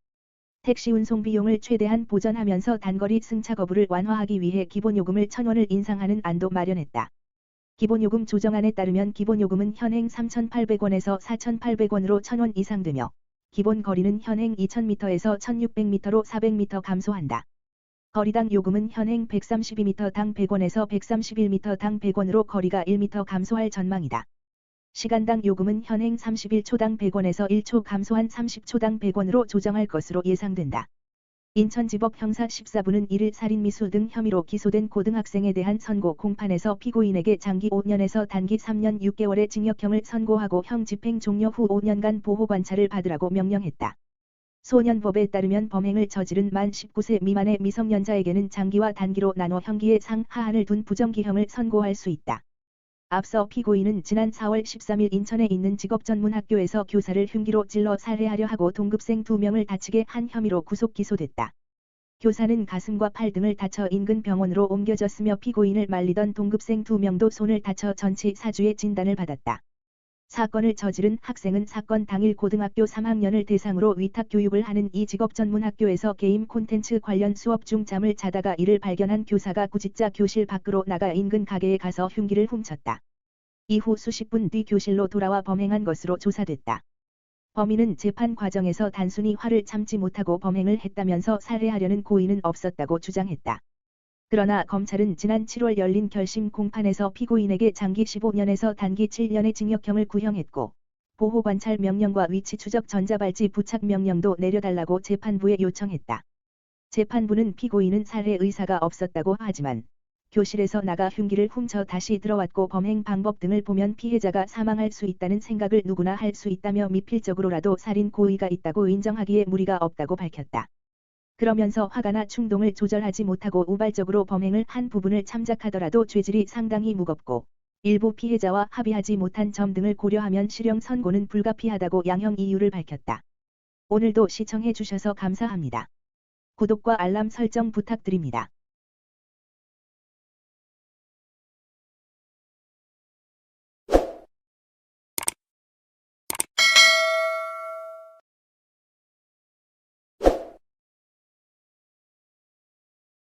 택시 운송 비용을 최대한 보전하면서 단거리 승차 거부를 완화하기 위해 기본요금을 1,000원을 인상하는 안도 마련했다. 기본요금 조정안에 따르면 기본요금은 현행 3,800원에서 4,800원으로 1,000원 이상 되며 기본 거리는 현행 2,000m에서 1,600m로 400m 감소한다. 거리당 요금은 현행 132m당 100원에서 131m당 100원으로 거리가 1m 감소할 전망이다. 시간당 요금은 현행 31초당 100원에서 1초 감소한 30초당 100원으로 조정할 것으로 예상된다. 인천지법 형사 14부는 1일 살인미수 등 혐의로 기소된 고등학생에 대한 선고 공판에서 피고인에게 장기 5년에서 단기 3년 6개월의 징역형을 선고하고 형 집행 종료 후 5년간 보호관찰을 받으라고 명령했다. 소년법에 따르면 범행을 저지른 만 19세 미만의 미성년자에게는 장기와 단기로 나눠 형기의 상하한을 둔 부정기형을 선고할 수 있다. 앞서 피고인은 지난 4월 13일 인천에 있는 직업전문학교에서 교사를 흉기로 찔러 살해하려 하고 동급생 2명을 다치게 한 혐의로 구속 기소됐다. 교사는 가슴과 팔 등을 다쳐 인근 병원으로 옮겨졌으며 피고인을 말리던 동급생 2명도 손을 다쳐 전치 사주의 진단을 받았다. 사건을 저지른 학생은 사건 당일 고등학교 3학년을 대상으로 위탁 교육을 하는 이 직업전문학교에서 게임 콘텐츠 관련 수업 중 잠을 자다가 이를 발견한 교사가 꾸짖자 교실 밖으로 나가 인근 가게에 가서 흉기를 훔쳤다. 이후 수십 분 뒤 교실로 돌아와 범행한 것으로 조사됐다. 범인은 재판 과정에서 단순히 화를 참지 못하고 범행을 했다면서 살해하려는 고의는 없었다고 주장했다. 그러나 검찰은 지난 7월 열린 결심 공판에서 피고인에게 장기 15년에서 단기 7년의 징역형을 구형했고 보호관찰 명령과 위치 추적 전자발찌 부착 명령도 내려달라고 재판부에 요청했다. 재판부는 피고인은 살해 의사가 없었다고 하지만 교실에서 나가 흉기를 훔쳐 다시 들어왔고 범행 방법 등을 보면 피해자가 사망할 수 있다는 생각을 누구나 할 수 있다며 미필적으로라도 살인 고의가 있다고 인정하기에 무리가 없다고 밝혔다. 그러면서 화가나 충동을 조절하지 못하고 우발적으로 범행을 한 부분을 참작하더라도 죄질이 상당히 무겁고 일부 피해자와 합의하지 못한 점 등을 고려하면 실형 선고는 불가피하다고 양형 이유를 밝혔다. 오늘도 시청해 주셔서 감사합니다. 구독과 알람 설정 부탁드립니다.